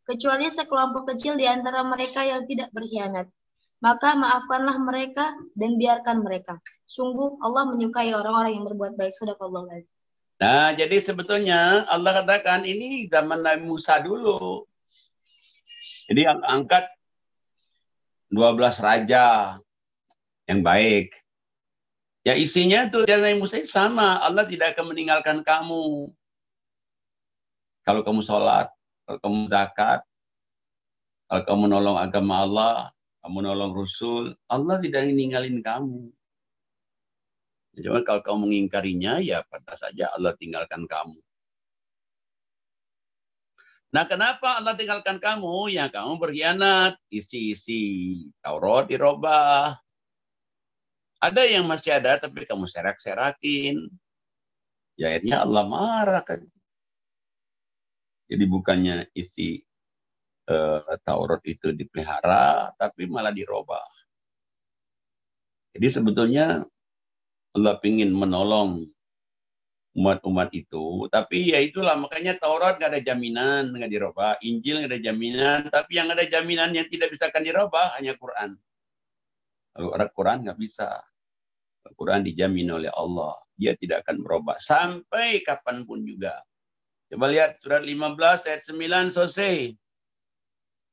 Speaker 11: kecuali sekelompok kecil di antara mereka yang tidak berkhianat. Maka maafkanlah mereka dan biarkan mereka. Sungguh Allah menyukai orang-orang yang berbuat baik. Shadaqallahu adzim.
Speaker 1: Nah, jadi sebetulnya Allah katakan ini zaman Nabi Musa dulu. Jadi angkat 12 raja yang baik. Ya isinya tuh dari Nabi Musa sama. Allah tidak akan meninggalkan kamu. Kalau kamu sholat, kalau kamu zakat, kalau kamu nolong agama Allah, kamu nolong Rasul, Allah tidak ninggalin kamu. Cuma kalau kamu mengingkarinya, ya pantas saja Allah tinggalkan kamu. Nah, kenapa Allah tinggalkan kamu? Ya, kamu berkhianat. Isi-isi Taurat dirubah. Ada yang masih ada, tapi kamu serak-serakin. Ya, akhirnya Allah marah kan. Jadi bukannya isi Taurat itu dipelihara, tapi malah dirubah. Jadi sebetulnya Allah ingin menolong umat-umat itu, tapi ya itulah makanya Taurat nggak ada jaminan nggak dirubah, Injil nggak ada jaminan, tapi yang ada jaminan yang tidak bisa akan dirubah hanya Quran. Kalau Quran nggak bisa, Quran dijamin oleh Allah, dia tidak akan berubah sampai kapanpun juga. Coba lihat surat 15 ayat 9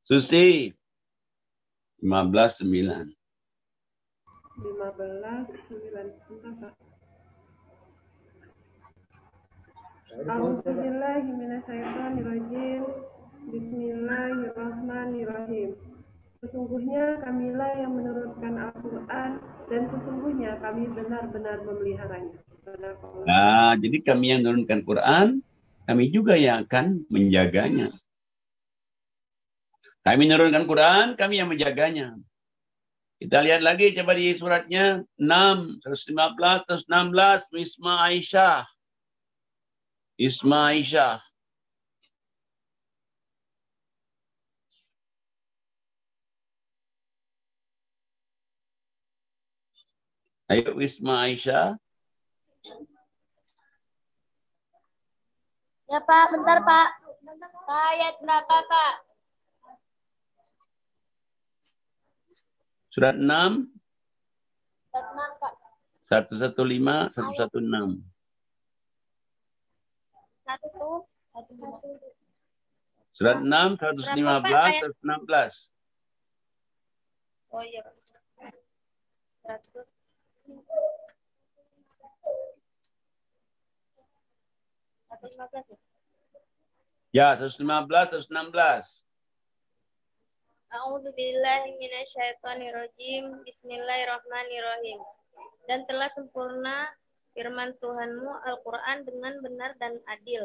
Speaker 1: Susi 15:9.
Speaker 2: 15:9. A'udzubillahiminasyaitonirrajim. Bismillahirrahmanirrahim. Sesungguhnya kamilah yang menurunkan Al-Quran, dan sesungguhnya kami benar-benar memeliharanya.
Speaker 1: Nah, jadi kami yang menurunkan Quran, kami juga yang akan menjaganya. Kami menurunkan Quran, kami yang menjaganya. Kita lihat lagi coba di suratnya 6, 115, 116, Isma Aisyah. Isma Aisyah. Ayo Isma Aisyah.
Speaker 5: Ya Pak, bentar Pak. Ayat berapa Pak?
Speaker 1: Surat 6.
Speaker 5: Surat 6 Pak.
Speaker 1: 115, 116.
Speaker 5: 1.
Speaker 1: Surat 6, 115, 116.
Speaker 5: Oh iya Pak. 100.
Speaker 1: Ya, 115, 116.
Speaker 11: A'udzubillahiminasyaitonirrajim. Bismillahirrahmanirrahim. Dan telah sempurna firman Tuhanmu Al-Quran dengan benar dan adil.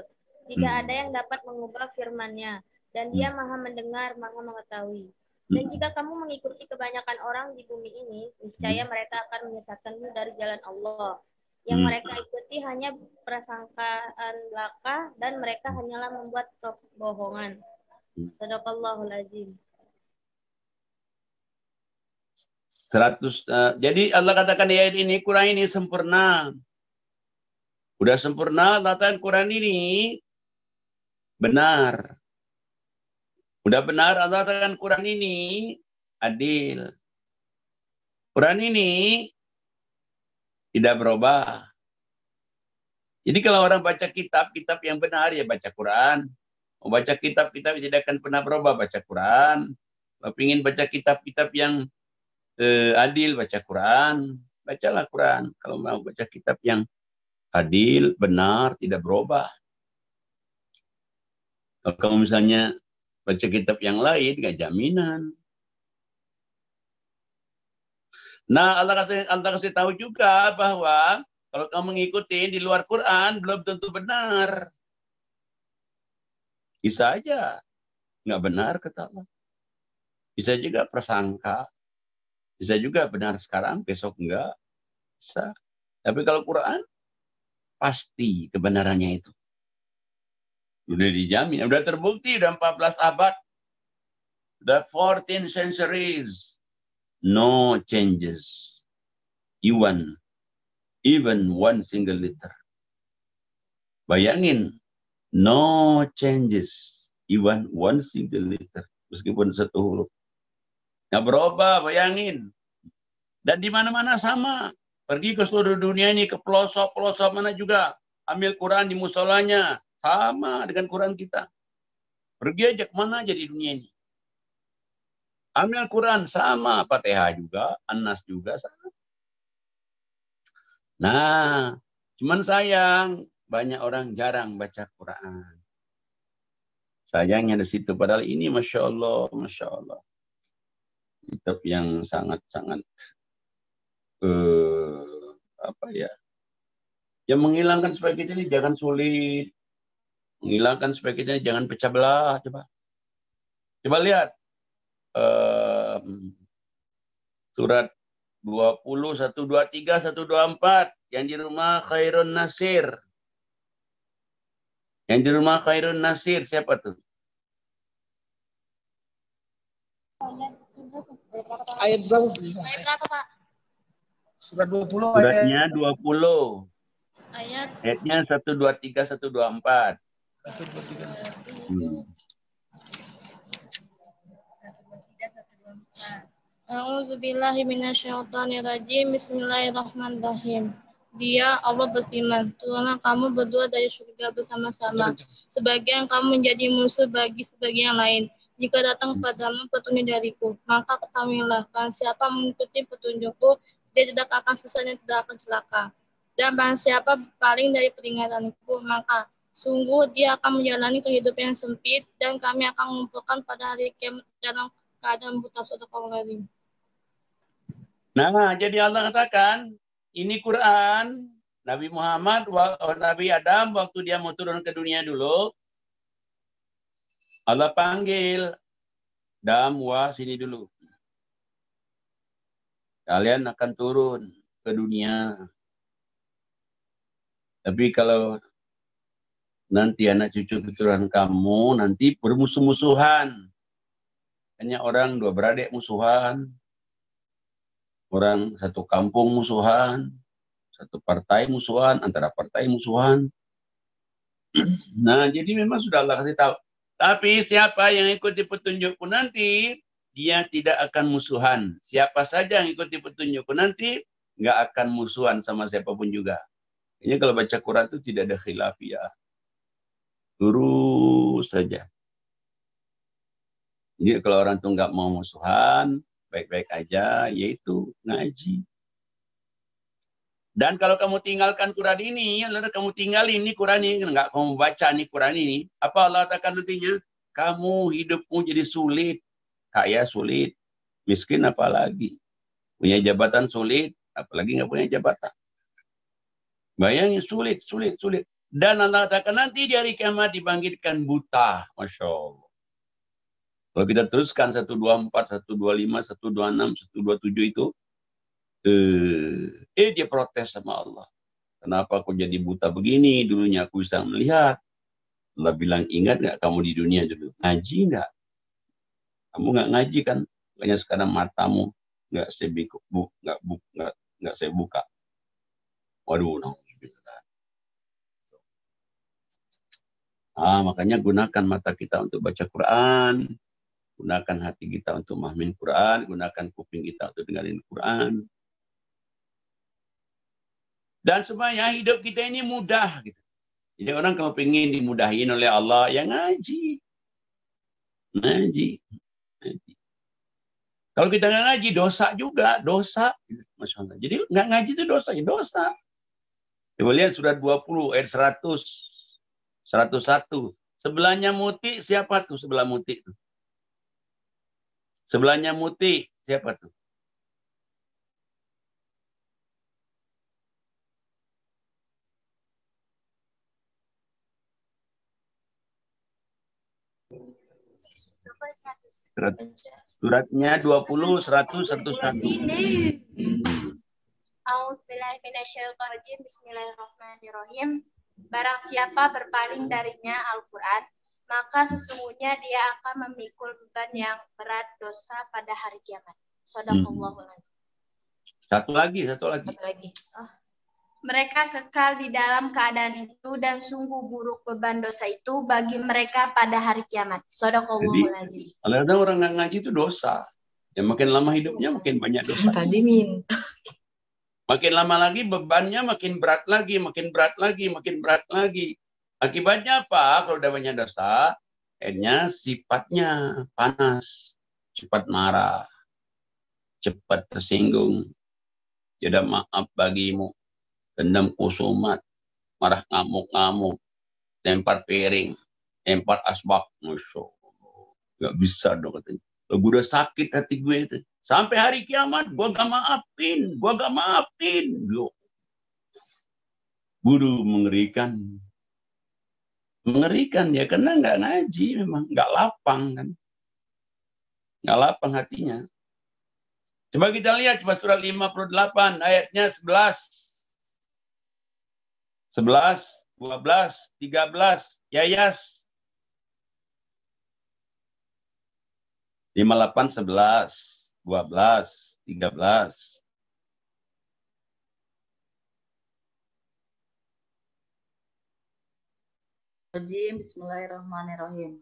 Speaker 11: Tidak ada yang dapat mengubah firman-Nya, dan Dia Maha mendengar, Maha mengetahui.
Speaker 5: Dan jika kamu mengikuti kebanyakan orang di bumi ini, niscaya mereka akan menyesatkanmu dari jalan Allah. Yang mereka ikuti hanya prasangkaan belaka dan mereka hanyalah membuat kebohongan. Sadaqallahul azim.
Speaker 1: 100. Jadi Allah katakan di ayat ini, Quran ini sempurna. Udah sempurna, Allah katakan Quran ini benar. Udah benar, Allah katakan Quran ini adil. Quran ini tidak berubah. Jadi kalau orang baca kitab yang benar, ya baca Quran. Mau baca kitab-kitab yang tidak akan pernah berubah, baca Quran. Kalau ingin baca kitab-kitab yang adil, baca Quran. Bacalah Quran. Kalau mau baca kitab yang adil, benar, tidak berubah. Kalau misalnya baca kitab yang lain, nggak jaminan. Nah, Allah kasih tahu juga bahwa kalau kamu mengikuti di luar Quran, belum tentu benar. Bisa aja nggak benar kata Allah. Bisa juga prasangka. Bisa juga benar sekarang, besok enggak. Bisa. Tapi kalau Quran, pasti kebenarannya itu. Udah dijamin, udah terbukti, udah 14 abad. Udah 14 centuries. No changes. Even one single letter. Bayangin, no changes. Even one single letter. Meskipun satu huruf. Nggak berubah, bayangin. Dan di mana-mana sama. Pergi ke seluruh dunia ini, ke pelosok-pelosok mana juga. Ambil Quran di musolanya. Sama dengan Quran kita. Pergi aja kemana aja di dunia ini. Ambil Quran sama, Fatihah juga, An-Nas juga sama. Nah, cuman sayang, banyak orang jarang baca Quran. Sayangnya di situ, padahal ini Masya Allah, Masya Allah. Kitab yang sangat-sangat, yang menghilangkan supaya kita ini jangan sulit. Menghilangkan supaya kita ini jangan pecah belah. Coba lihat. Surat 20, 123, 124 yang di rumah Khairun Nasir. Yang di rumah Khairun Nasir siapa tuh?
Speaker 12: Ayat berapa? Ayat berapa, Pak? Surat 20
Speaker 1: Suratnya 20. Ayatnya 123, 124. 123.
Speaker 3: A'udzubillahi minasyaitonirrajim. Bismillahirrahmanirrahim. Dia Allah berfirman, turunlah kamu berdua dari surga bersama-sama. Sebagian kamu menjadi musuh bagi sebagian lain. Jika datang kepadamu petunjuk dariku, maka ketahuilah, barang siapa mengikuti petunjukku, dia tidak akan sesat dan tidak akan celaka. Dan barang siapa berpaling dari peringatanku, maka sungguh dia akan menjalani kehidupan yang sempit, dan kami akan mengumpulkan pada hari kiamat dalam keadaan buta. Sadaqallahul azim.
Speaker 1: Nah, jadi Allah katakan, ini Quran, Nabi Muhammad, Nabi Adam, waktu dia mau turun ke dunia dulu, Allah panggil, Adam, sini dulu. Kalian akan turun ke dunia. Tapi kalau nanti anak cucu keturunan kamu, nanti bermusuh-musuhan. Hanya orang dua beradik musuhan. Orang satu kampung musuhan, satu partai musuhan, antara partai musuhan. Nah, jadi memang sudah Allah kasih tahu. Tapi siapa yang ikuti petunjukku nanti, dia tidak akan musuhan. Siapa saja yang ikuti petunjukku nanti, nggak akan musuhan sama siapapun juga. Ini kalau baca Quran itu tidak ada khilafiyah. Lurus saja. Jadi kalau orang itu nggak mau musuhan, baik-baik aja, yaitu ngaji. Dan kalau kamu tinggalkan Quran ini, lalu kamu tinggalin ini Quran ini, nggak kamu baca nih Quran ini, apa Allah katakan nantinya? Kamu hidupmu jadi sulit, kaya sulit, miskin apalagi, punya jabatan sulit, apalagi nggak punya jabatan. Bayangin sulit. Dan Allah katakan nanti di hari kiamat dibangkitkan buta, Masya Allah. Kalau kita teruskan 124, 125, 126, 127 itu, dia protes sama Allah. Kenapa aku jadi buta begini? Dulunya aku bisa melihat. Allah bilang, ingat nggak kamu di dunia dulu? Ngaji nggak? Kamu nggak ngaji kan? Makanya sekarang matamu nggak saya buka. Waduh, makanya gunakan mata kita untuk baca Quran, gunakan hati kita untuk memahami Quran, gunakan kuping kita untuk dengerin Quran. Dan semuanya hidup kita ini mudah. Gitu. Jadi orang kalau pengen dimudahin oleh Allah, ya ngaji. Ngaji. Kalau kita nggak ngaji, dosa juga. Dosa. Masya Allah. Jadi nggak ngaji itu dosa. Ya dosa. Coba lihat surat 20, ayat 100. 101. Sebelahnya Muti, siapa tuh sebelah Muti? Sebelahnya Muti, siapa tuh? Suratnya 20, 100, 101.
Speaker 11: Bismillahirrahmanirrahim. Barang siapa berpaling darinya Al-Quran, maka sesungguhnya dia akan memikul beban yang berat dosa pada hari kiamat. Shadaqallahul Azim.
Speaker 1: Satu lagi.
Speaker 11: Mereka kekal di dalam keadaan itu dan sungguh buruk beban dosa itu bagi mereka pada hari kiamat. Shadaqallahul Azim.
Speaker 1: Kalau ada orang nggak ngaji itu dosa. Ya makin lama hidupnya makin banyak dosa.
Speaker 11: Tadi minta.
Speaker 1: Makin lama lagi bebannya makin berat lagi, makin berat lagi, makin berat lagi. Akibatnya apa? Kalau udah banyak dosa, akhirnya sifatnya panas, cepat marah, cepat tersinggung. Tidak maaf bagimu, dendam kusumat, marah ngamuk-ngamuk, lempar piring, lempar asbak. Masya Allah. Gak bisa dong katanya. Kalau gue udah sakit hati gue itu. Sampai hari kiamat, gue gak maafin. Buru mengerikan. Mengerikan ya, karena nggak ngaji memang. Nggak lapang kan. Nggak lapang hatinya. Coba kita lihat, coba surat 58, ayatnya 11. 11, 12, 13, Yayas. 58, 11. 12, 13.
Speaker 7: Bismillahirrahmanirrahim.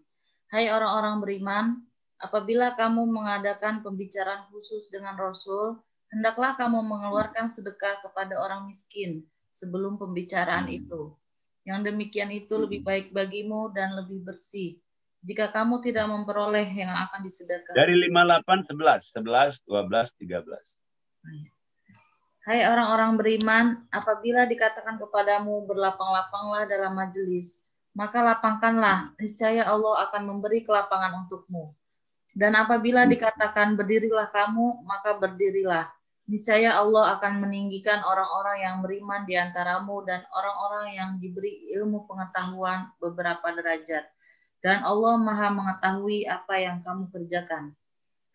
Speaker 7: Hai orang-orang beriman, apabila kamu mengadakan pembicaraan khusus dengan Rasul, hendaklah kamu mengeluarkan sedekah kepada orang miskin sebelum pembicaraan itu. Yang demikian itu lebih baik bagimu dan lebih bersih. Jika kamu tidak memperoleh yang akan disedekahkan.
Speaker 1: Dari 58, 11, 12, 13.
Speaker 7: Hai orang-orang beriman, apabila dikatakan kepadamu berlapang-lapanglah dalam majelis, maka lapangkanlah, niscaya Allah akan memberi kelapangan untukmu. Dan apabila dikatakan berdirilah kamu, maka berdirilah. Niscaya Allah akan meninggikan orang-orang yang beriman di antaramu dan orang-orang yang diberi ilmu pengetahuan beberapa derajat. Dan Allah Maha mengetahui apa yang kamu kerjakan.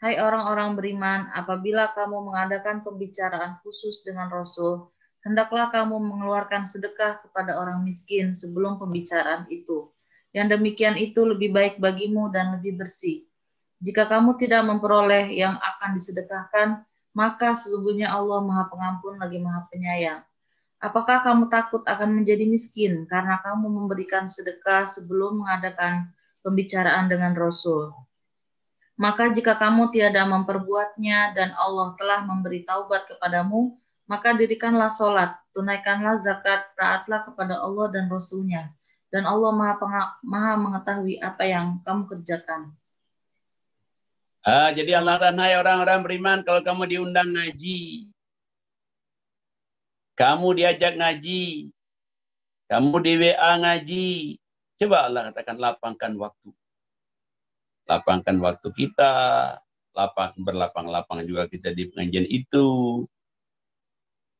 Speaker 7: Hai orang-orang beriman, apabila kamu mengadakan pembicaraan khusus dengan Rasul, hendaklah kamu mengeluarkan sedekah kepada orang miskin sebelum pembicaraan itu. Yang demikian itu lebih baik bagimu dan lebih bersih. Jika kamu tidak memperoleh yang akan disedekahkan, maka sesungguhnya Allah Maha Pengampun lagi Maha Penyayang. Apakah kamu takut akan menjadi miskin karena kamu memberikan sedekah sebelum mengadakan pembicaraan dengan Rasul? Maka jika kamu tiada memperbuatnya dan Allah telah memberi taubat kepadamu, maka dirikanlah sholat, tunaikanlah zakat, taatlah kepada Allah dan Rasul-Nya. Dan Allah Maha mengetahui apa yang kamu kerjakan.
Speaker 1: Jadi Allah dan hai orang-orang beriman, kalau kamu diundang ngaji, kamu diajak ngaji, kamu di WA ngaji, coba Allah katakan lapangkan waktu. Lapangkan waktu kita, berlapang-lapang juga kita di pengajian itu.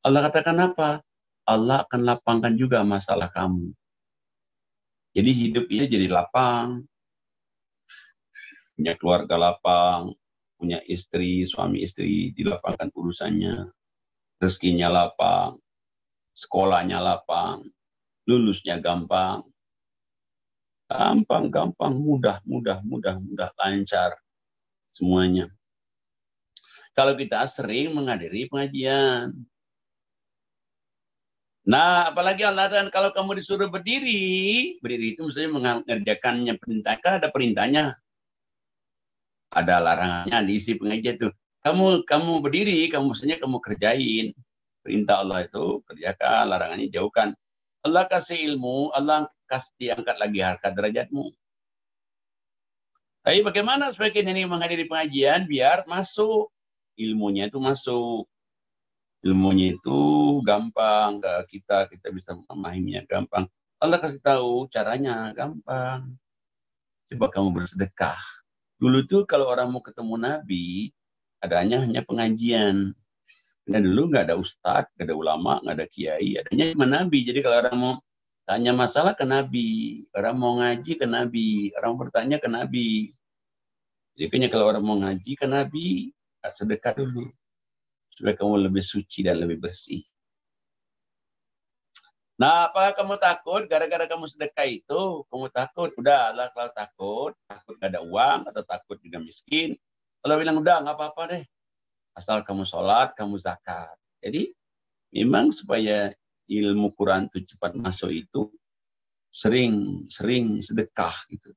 Speaker 1: Allah katakan apa? Allah akan lapangkan juga masalah kamu. Jadi hidupnya jadi lapang. punya keluarga lapang, punya istri, suami istri dilapangkan urusannya, rezekinya lapang, sekolahnya lapang, lulusnya gampang, mudah, lancar semuanya. Kalau kita sering menghadiri pengajian. Nah, apalagi Allah, dan kalau kamu disuruh berdiri itu maksudnya mengerjakannya perintah, kan ada perintahnya. Ada larangannya diisi pengajian itu. Kamu berdiri, maksudnya kamu kerjain. Perintah Allah itu kerjakan, larangannya jauhkan. Allah kasih ilmu, Allah kasih diangkat lagi harkat derajatmu. Tapi bagaimana supaya kita ini menghadiri pengajian biar masuk ilmunya itu masuk. Ilmunya itu gampang ke kita bisa memahaminya gampang. Allah kasih tahu caranya gampang. Coba kamu bersedekah. Dulu tuh kalau orang mau ketemu Nabi, adanya hanya pengajian. Karena dulu nggak ada ustadz, nggak ada ulama, nggak ada kiai, adanya cuma Nabi. Jadi kalau orang mau tanya masalah ke Nabi, orang mau ngaji ke Nabi, orang bertanya ke Nabi. Jadi kalau orang mau ngaji ke Nabi, sedekah dulu. Supaya kamu lebih suci dan lebih bersih. Nah, apa kamu takut? Gara-gara kamu sedekah itu, kamu takut. Udah, Allah kalau takut gak ada uang, atau takut juga miskin. Allah bilang, udah, nggak apa-apa deh. Asal kamu sholat, kamu zakat. Jadi, memang supaya ilmu Quran itu cepat masuk itu, sering sedekah gitu.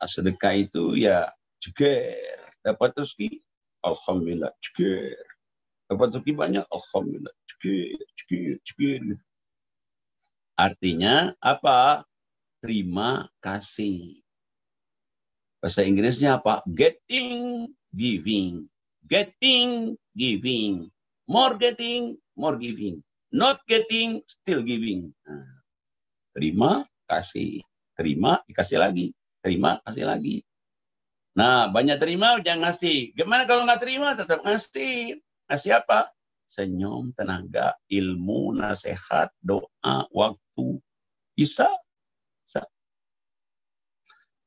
Speaker 1: Nah, sedekah itu ya jeger. Dapat rezeki, alhamdulillah, jeger. Dapat rezeki banyak, alhamdulillah, jeger gitu. Artinya apa? Terima kasih. Bahasa Inggrisnya apa? Getting, giving. Getting, giving. More getting, more giving. Not getting, still giving. Nah, terima kasih. Terima, dikasih lagi. Terima, kasih lagi. Nah, banyak terima, jangan ngasih. Gimana kalau nggak terima, tetap ngasih. Ngasih apa? Senyum, tenaga, ilmu, nasihat, doa, waktu. Bisa.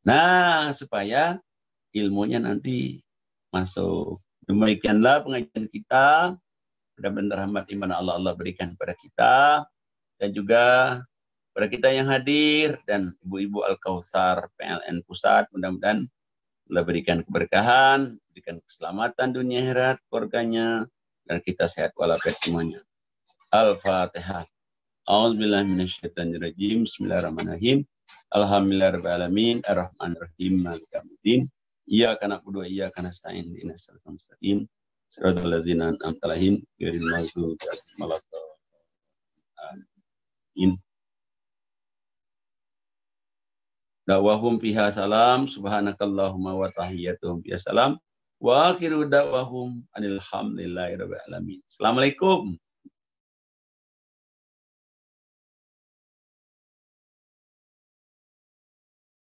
Speaker 1: Nah, supaya ilmunya nanti masuk. Demikianlah pengajian kita. Mudah-mudahan rahmat iman Allah berikan kepada kita. Dan juga kepada kita yang hadir. Dan Ibu-Ibu Al-Kautsar PLN Pusat. Mudah-mudahan Allah berikan keberkahan, berikan keselamatan dunia akhirat, keluarganya, dan kita sehat walafiat semuanya. Al-Fatihah. A'udzubillahi minasyaitonirrajim. Bismillahirrahmanirrahim. Alhamdulillahirabbil alamin, arrahmanirrahim, maliki yaumiddin. Iyyaka na'budu wa iyyaka nasta'in, ihdinas siratal mustaqim. Shiratal ladzina an'amta 'alaihim ghairil maghdubi 'alaihim waladdallin. Da'wahum fiha salam, subhanakallahumma wa tahiyyatuhum fiha salam, wa akhiru da'wahum anil hamdulillahi rabbil alamin. Assalamualaikum.